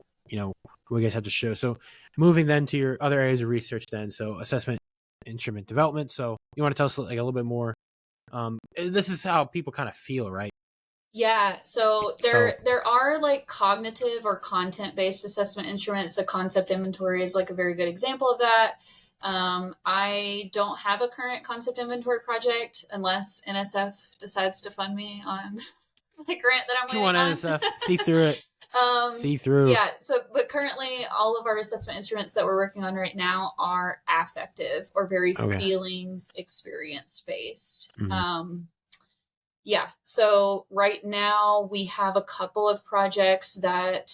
what you guys have to show. So moving then to your other areas of research, then so assessment, instrument development. So you want to tell us like a little bit more? This is how people kind of feel, right? Yeah, so there are like cognitive or content-based assessment instruments. The concept inventory is like a very good example of that. I don't have a current concept inventory project unless NSF decides to fund me on the grant that I'm waiting on. NSF, see through it. See through. Yeah, but currently all of our assessment instruments that we're working on right now are affective or very feelings experience based. Mm-hmm. Yeah, so right now we have a couple of projects that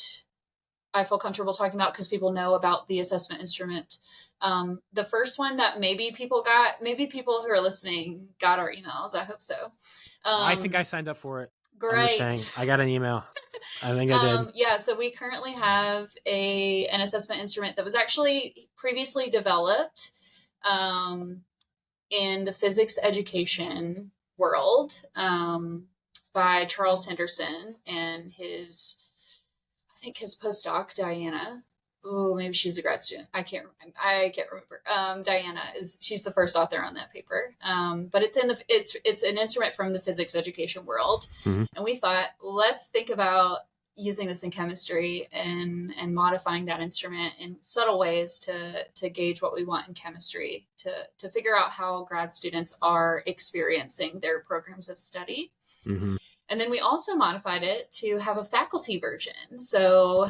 I feel comfortable talking about because people know about the assessment instrument. The first one that maybe people who are listening got our emails. I hope so. I think I signed up for it. Great. I'm just saying, I got an email. I think I did. Yeah, so we currently have an assessment instrument that was actually previously developed in the physics education world by Charles Henderson and his postdoc Diana. Oh, maybe she's a grad student. I can't remember. Diana she's the first author on that paper. But it's an instrument from the physics education world, and we thought, let's think about using this in chemistry and modifying that instrument in subtle ways to gauge what we want in chemistry, to figure out how grad students are experiencing their programs of study. Mm-hmm. And then we also modified it to have a faculty version. So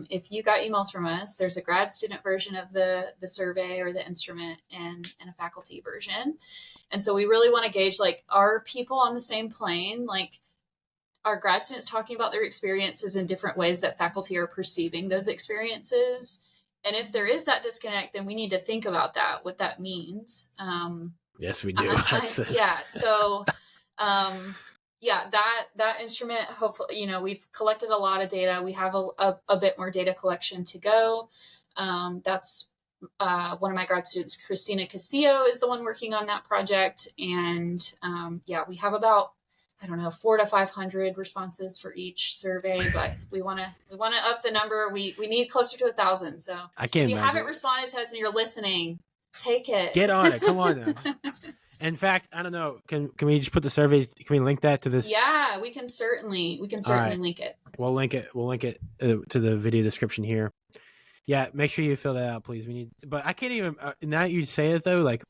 if you got emails from us, there's a grad student version of the survey or the instrument and a faculty version. And so we really want to gauge, like, are people on the same plane? Like, are grad students talking about their experiences in different ways that faculty are perceiving those experiences? And if there is that disconnect, then we need to think about that, what that means. Yes, we do. Yeah. So, that instrument, hopefully, we've collected a lot of data. We have a bit more data collection to go. That's one of my grad students, Christina Castillo, is the one working on that project. And we have about, 400 to 500 responses for each survey, but we want to up the number. We need closer to 1,000. So if you haven't responded to us and you're listening, take it. Get on it. Come on now. In fact, I don't know. Can we just put the survey? Can we link that to this? Yeah, we can certainly link it. We'll link it to the video description here. Yeah, make sure you fill that out, please. But I can't even. Now you say it though, like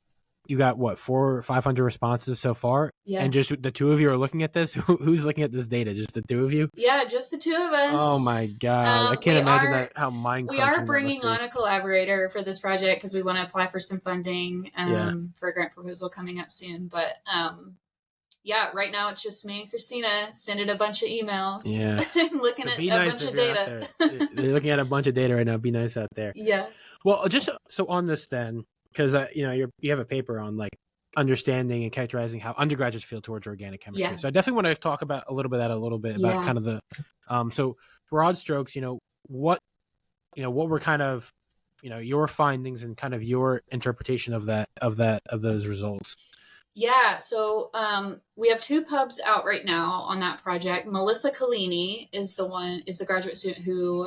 you got what 400 or 500 responses so far, and just the two of you are looking at this. Who's looking at this data? Just the two of you? Yeah, just the two of us. Oh my god, I can't imagine how mind. We are bringing on a collaborator for this project because we want to apply for some funding for a grant proposal coming up soon. But right now it's just me and Christina sending a bunch of emails. Yeah, looking at a bunch of data. They're looking at a bunch of data right now. Be nice out there. Yeah. Well, just so on this then. Because you have a paper on like understanding and characterizing how undergraduates feel towards organic chemistry. Yeah. So I definitely want to talk about a little bit about kind of the so broad strokes. What were kind of your findings and kind of your interpretation of those results. Yeah, so we have 2 pubs out right now on that project. Melissa Collini is the graduate student who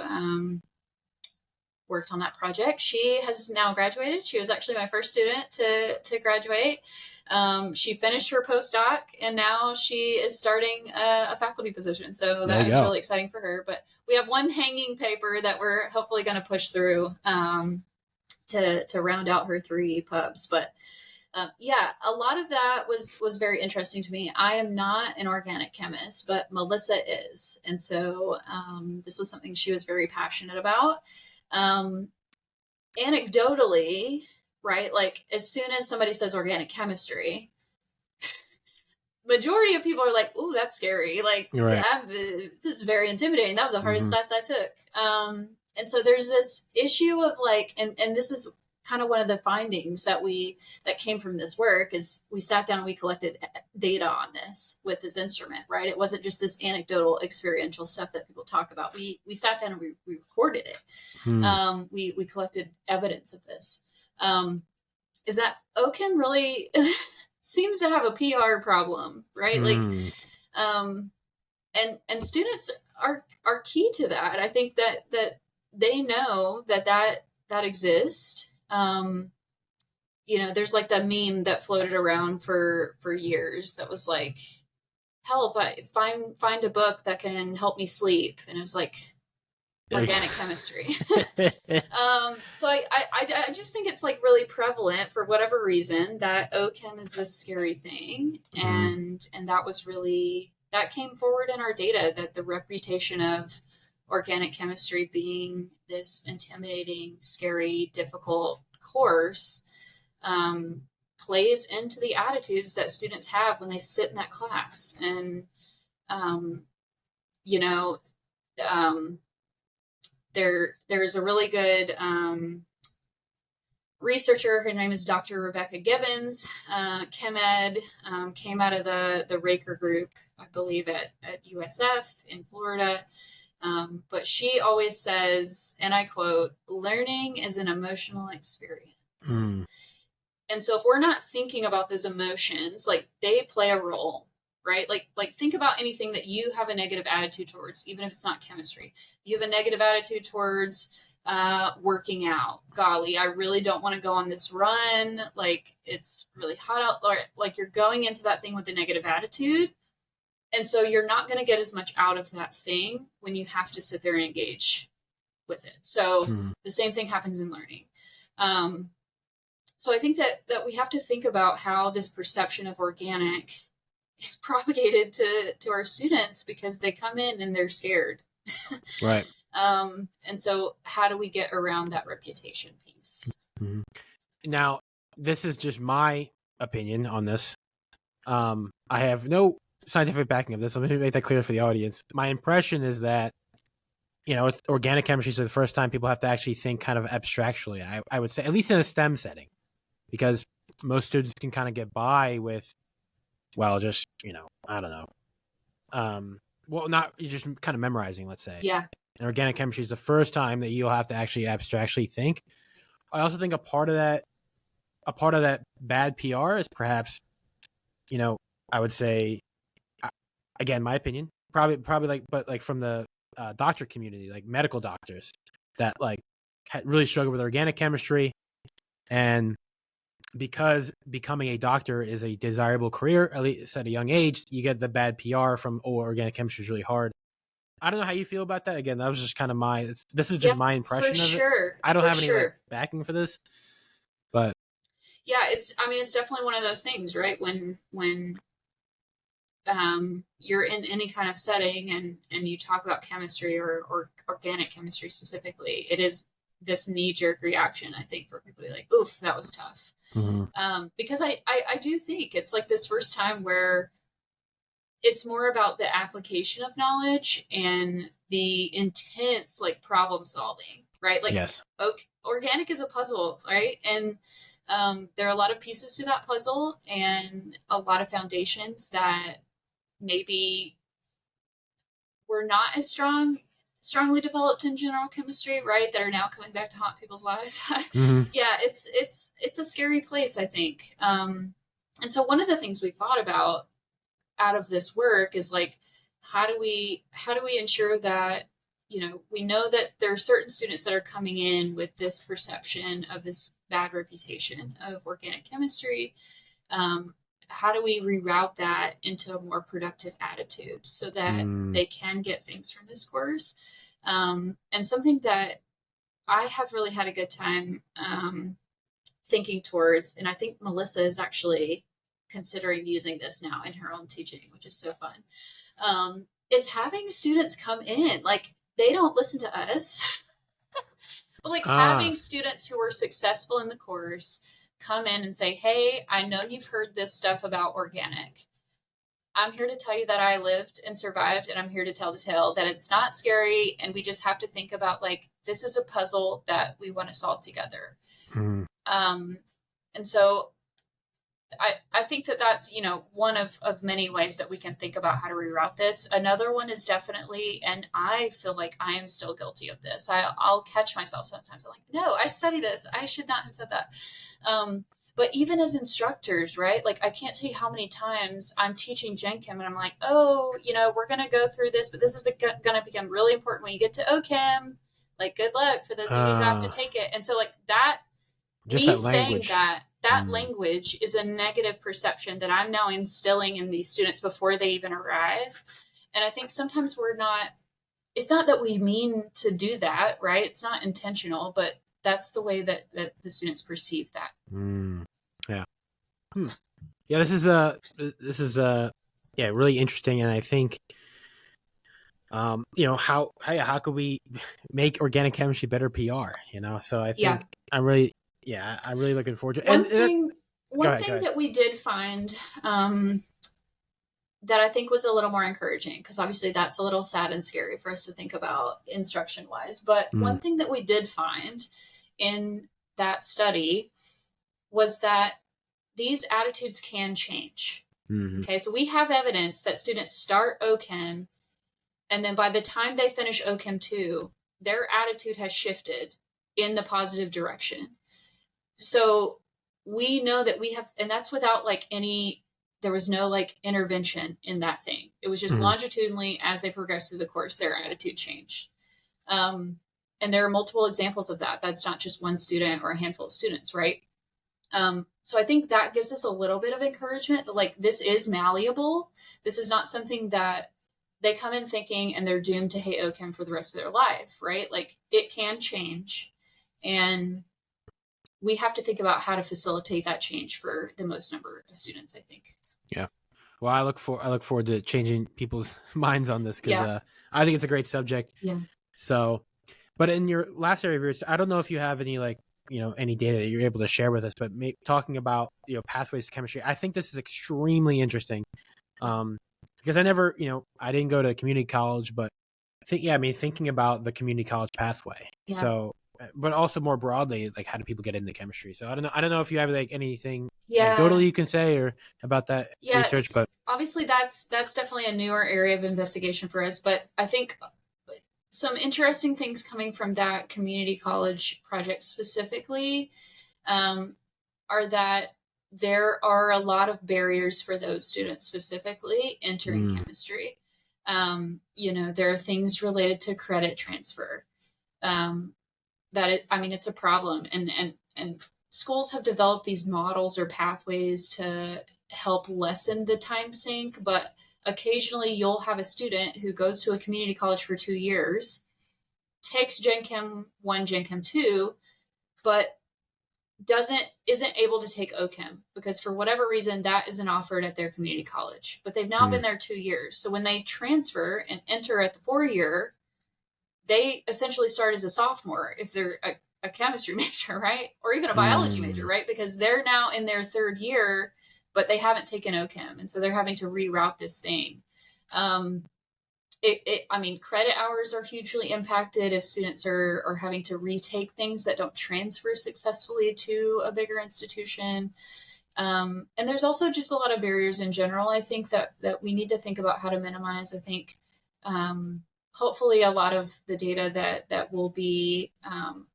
worked on that project. She has now graduated. She was actually my first student to graduate. She finished her postdoc and now she is starting a faculty position. So that is really exciting for her. But we have one hanging paper that we're hopefully going to push through to round out her 3 pubs. But a lot of that was very interesting to me. I am not an organic chemist, but Melissa is. And so this was something she was very passionate about. Anecdotally, right? Like as soon as somebody says organic chemistry, majority of people are like, "Ooh, that's scary." Like this is very intimidating. That was the hardest class I took. And so there's this issue of like, and this is kind of one of the findings that came from this work is we sat down and we collected data on this with this instrument, right? It wasn't just this anecdotal experiential stuff that people talk about. We sat down and we recorded it. We collected evidence of this. Is that OCHEM really seems to have a PR problem, right? Like, and students are key to that. I think that they know that exists. There's like that meme that floated around for years that was like, help, find a book that can help me sleep. And it was like organic chemistry. So I just think it's like really prevalent for whatever reason that OCHEM is this scary thing. And that came forward in our data, that the reputation of organic chemistry being this intimidating, scary, difficult course plays into the attitudes that students have when they sit in that class. And, there's a really good researcher. Her name is Dr. Rebecca Gibbons, ChemEd, came out of the Raker group, I believe, at USF in Florida. But she always says, and I quote, "Learning is an emotional experience." And so if we're not thinking about those emotions, like they play a role, right? Like think about anything that you have a negative attitude towards, even if it's not chemistry. You have a negative attitude towards working out. Golly, I really don't want to go on this run. Like it's really hot out. Or like you're going into that thing with a negative attitude. And so you're not going to get as much out of that thing when you have to sit there and engage with it. So the same thing happens in learning. So I think that we have to think about how this perception of organic is propagated to our students, because they come in and they're scared. Right. And so how do we get around that reputation piece? Now, this is just my opinion on this. I have no scientific backing of this. Let me make that clear for the audience. My impression is that, it's organic chemistry is the first time people have to actually think kind of abstractly. I would say, at least in a STEM setting, because most students can kind of get by with, well, just, I don't know. Well, not, you're just kind of memorizing, let's say. Yeah. And organic chemistry is the first time that you'll have to actually abstractly think. I also think a part of that bad PR is perhaps, I would say, again, my opinion, probably but from the doctor community, like medical doctors that like really struggle with organic chemistry, and because becoming a doctor is a desirable career, at least at a young age, you get the bad PR from, organic chemistry is really hard. I don't know how you feel about that. Again, that was just kind of this is just my impression of it. I don't have any backing for this, but yeah, it's definitely one of those things, right? When you're in any kind of setting and you talk about chemistry or organic chemistry specifically, it is this knee-jerk reaction, I think, for people to be like, oof, that was tough. Because I do think it's like this first time where it's more about the application of knowledge and the intense like problem solving, right? Like, yes. Organic is a puzzle, right? And there are a lot of pieces to that puzzle and a lot of foundations that maybe were not as strongly developed in general chemistry, right? That are now coming back to haunt people's lives. Yeah, it's a scary place, I think. And so one of the things we thought about out of this work is like, how do we ensure that, we know that there are certain students that are coming in with this perception of this bad reputation of organic chemistry. How do we reroute that into a more productive attitude so that they can get things from this course? And something that I have really had a good time thinking towards, and I think Melissa is actually considering using this now in her own teaching, which is so fun, is having students come in. Like, they don't listen to us, but like having students who are successful in the course come in and say, hey, I know you've heard this stuff about organic. I'm here to tell you that I lived and survived, and I'm here to tell the tale that it's not scary, and we just have to think about, like, this is a puzzle that we want to solve together. And so I think that that's, one of many ways that we can think about how to reroute this. Another one is definitely, and I feel like I am still guilty of this. I'll catch myself sometimes. I'm like, no, I study this. I should not have said that. But even as instructors, right? Like, I can't tell you how many times I'm teaching Gen Chem and I'm like, oh, we're going to go through this, but this is going to become really important when you get to OChem. Like, good luck for those of you who have to take it. And so, like, that, just me that saying language. that language is a negative perception that I'm now instilling in these students before they even arrive. And I think sometimes it's not that we mean to do that, right? It's not intentional, but that's the way that the students perceive that. Yeah. Yeah, this is really interesting, and I think how could we make organic chemistry better PR? So I think I'm really looking forward to it. One thing that we did find that I think was a little more encouraging, because obviously that's a little sad and scary for us to think about instruction wise. But one thing that we did find in that study was that these attitudes can change. Mm-hmm. Okay, so we have evidence that students start OChem, and then by the time they finish OChem 2, their attitude has shifted in the positive direction. So we know that we have, and that's without there was no intervention in that thing. It was just longitudinally, as they progressed through the course, their attitude changed. And there are multiple examples of that. That's not just one student or a handful of students, right? So I think that gives us a little bit of encouragement that this is malleable. This is not something that they come in thinking and they're doomed to hate OChem for the rest of their life, right? It can change, and we have to think about how to facilitate that change for the most number of students, I think. Yeah. Well, I look forward to changing people's minds on this, because I think it's a great subject. Yeah. So, but in your last area of yours, I don't know if you have any any data that you're able to share with us, but talking about pathways to chemistry, I think this is extremely interesting. Because I never, I didn't go to community college, but thinking about the community college pathway. Yeah. So, but also more broadly, how do people get into chemistry? So I don't know if you have anything anecdotally you can say or about that research, but obviously that's definitely a newer area of investigation for us. But I think some interesting things coming from that community college project specifically are that there are a lot of barriers for those students specifically entering chemistry. There are things related to credit transfer. It's a problem, and schools have developed these models or pathways to help lessen the time sink, but occasionally you'll have a student who goes to a community college for 2 years, takes Gen Chem 1, Gen Chem 2, but isn't able to take OChem because for whatever reason that isn't offered at their community college. But they've now been there 2 years. So when they transfer and enter at the 4-year, they essentially start as a sophomore if they're a chemistry major, right? Or even a biology major, right? Because they're now in their 3rd year, but they haven't taken OChem. And so they're having to reroute this thing. Credit hours are hugely impacted if students are having to retake things that don't transfer successfully to a bigger institution. And there's also just a lot of barriers in general, I think, that we need to think about how to minimize. I think hopefully a lot of the data that we'll be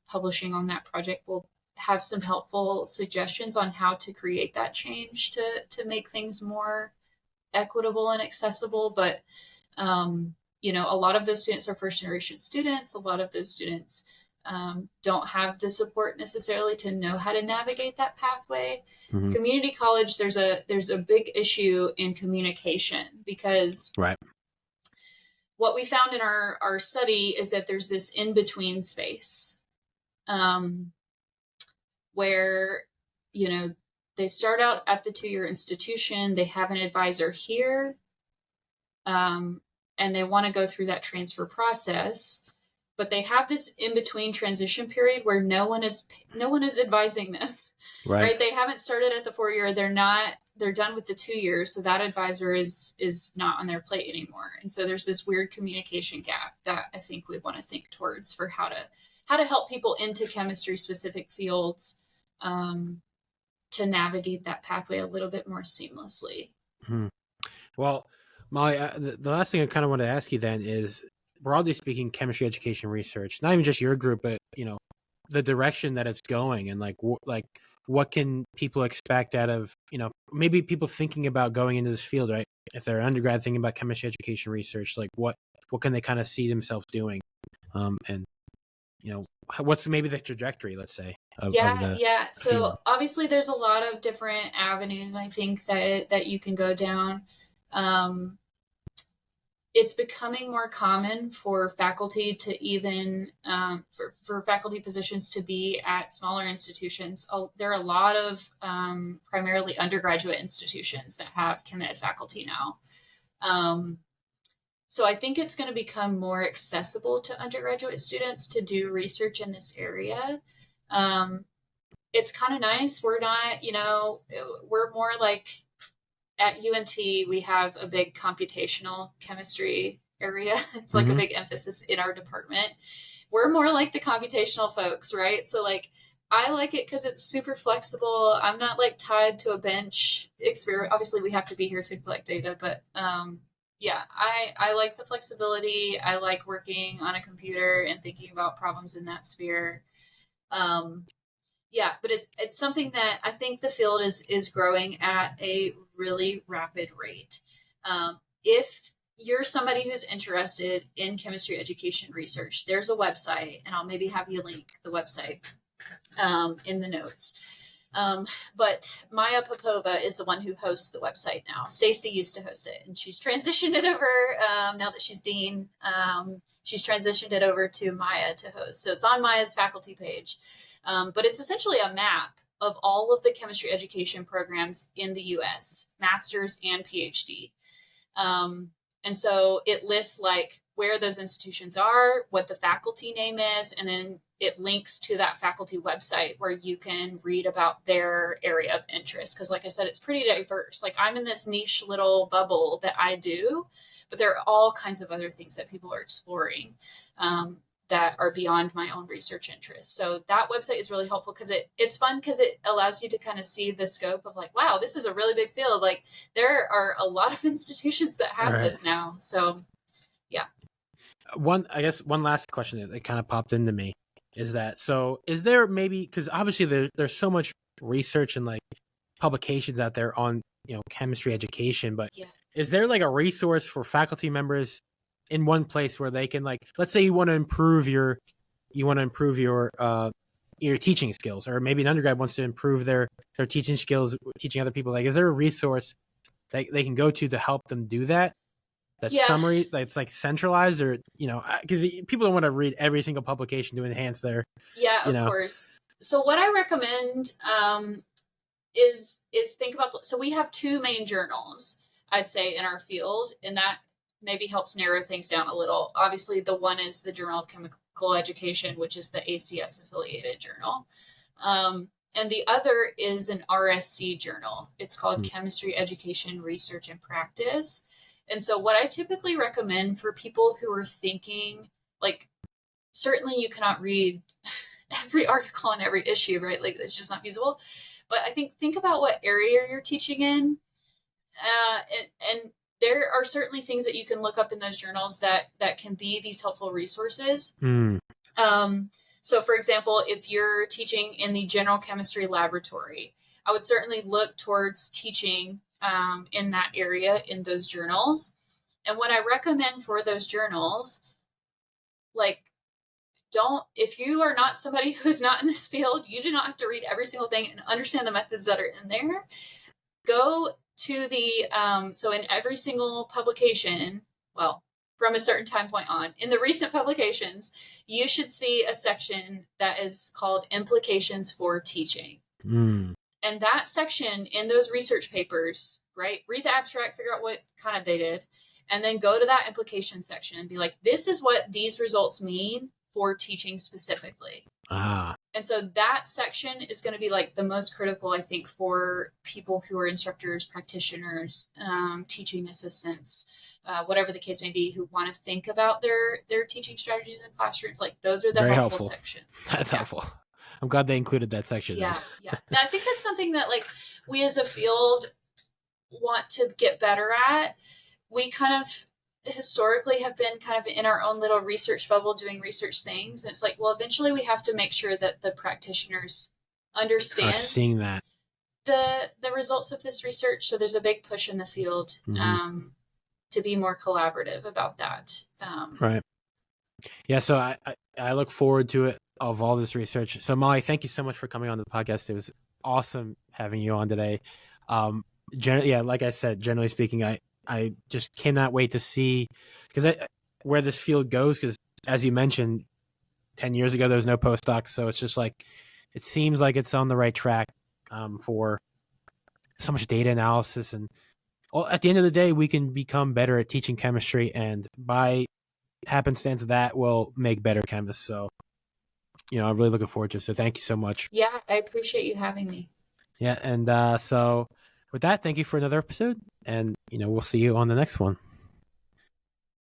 publishing on that project will have some helpful suggestions on how to create that change to make things more equitable and accessible. But a lot of those students are first generation students. A lot of those students don't have the support necessarily to know how to navigate that pathway. Community college, there's a big issue in communication because what we found in our study is that there's this in-between space where, they start out at the 2-year institution, they have an advisor here, and they want to go through that transfer process, but they have this in-between transition period where no one is advising them, right? They haven't started at the 4-year. They're done with the 2 years. So that advisor is not on their plate anymore. And so there's this weird communication gap that I think we want to think towards for how to help people into chemistry specific fields to navigate that pathway a little bit more seamlessly. Hmm. Well, Molly, the last thing I kind of want to ask you then is, broadly speaking, chemistry education research, not even just your group, but the direction that it's going, and like what can people expect out of maybe people thinking about going into this field, right? If they're an undergrad thinking about chemistry education research, like what can they kind of see themselves doing, and what's maybe the trajectory, let's say, of the Yeah. field. So obviously there's a lot of different avenues I think that you can go down. Um, it's becoming more common for faculty to even for faculty positions to be at smaller institutions. There are a lot of primarily undergraduate institutions that have chem ed faculty now. Um, so I think it's going to become more accessible to undergraduate students to do research in this area. Um, it's kind of nice. We're not, we're more like at UNT, we have a big computational chemistry area. It's like a Mm-hmm. big emphasis in our department. We're more like the computational folks, right? So like I like it because it's super flexible. I'm not like tied to a bench experiment. Obviously, we have to be here to collect data, but yeah, I like the flexibility. I like working on a computer and thinking about problems in that sphere. Um, yeah, but it's something that I think the field is growing at a really rapid rate. If you're somebody who's interested in chemistry education research, there's a website, and I'll maybe have you link the website in the notes. But Maya Popova is the one who hosts the website now. Stacy used to host it, and she's transitioned it over now that she's dean. She's transitioned it over to Maya to host. So it's on Maya's faculty page. But it's essentially a map of all of the chemistry education programs in the US, master's and PhD. Um, and so it lists like where those institutions are, what the faculty name is, and then it links to that faculty website where you can read about their area of interest. Because like I said, it's pretty diverse. Like I'm in this niche little bubble that I do, but there are all kinds of other things that people are exploring. That are beyond my own research interests. So that website is really helpful because it's fun because it allows you to kind of see the scope of like, wow, this is a really big field. Like there are a lot of institutions that All have right. this now. So yeah. One last question that kind of popped into me is that, so is there maybe, because obviously there's so much research and like publications out there on chemistry education, but Yeah. is there like a resource for faculty members in one place where they can, like, let's say you want to improve your your teaching skills, or maybe an undergrad wants to improve their teaching skills, teaching other people, like is there a resource that they can go to help them do that, that Yeah. summary that's like centralized, or because people don't want to read every single publication to enhance their Yeah, you of know course. So what I recommend is think about, so we have two main journals, I'd say, in our field, and that maybe helps narrow things down a little. Obviously, the one is the Journal of Chemical Education, which is the ACS affiliated journal. And the other is an RSC journal. It's called Chemistry Education Research and Practice. And so, what I typically recommend for people who are thinking, like, certainly you cannot read every article on every issue, right? Like, it's just not feasible. But I think about what area you're teaching in, and there are certainly things that you can look up in those journals that can be these helpful resources. Mm. So, for example, if you're teaching in the general chemistry laboratory, I would certainly look towards teaching in that area in those journals. And what I recommend for those journals, like, if you are not somebody who's not in this field, you do not have to read every single thing and understand the methods that are in there. Go to so in every single publication, well, from a certain time point on, in the recent publications, you should see a section that is called Implications for Teaching. Mm. And that section in those research papers, right? Read the abstract, figure out what kind of they did, and then go to that implication section and be like, this is what these results mean for teaching specifically. Ah. And so that section is going to be like the most critical, I think, for people who are instructors, practitioners, teaching assistants, whatever the case may be, who want to think about their teaching strategies in classrooms. Like those are the Very helpful helpful. sections. That's helpful. I'm glad they included that section. Yeah. Now, I think that's something that like we as a field want to get better at. We kind of historically have been kind of in our own little research bubble doing research things. And it's like, well, eventually we have to make sure that the practitioners understand seeing that the results of this research. So there's a big push in the field to be more collaborative about that. Right. Yeah. So I look forward to it, of all this research. So Molly, thank you so much for coming on the podcast. It was awesome having you on today. Like I said, generally speaking, I just cannot wait to see where this field goes. Because as you mentioned, 10 years ago, there was no postdocs. So it's just like, it seems like it's on the right track for so much data analysis. And at the end of the day, we can become better at teaching chemistry. And by happenstance, that will make better chemists. So, I'm really looking forward to it. So thank you so much. Yeah, I appreciate you having me. Yeah. And so with that, thank you for another episode. And, we'll see you on the next one.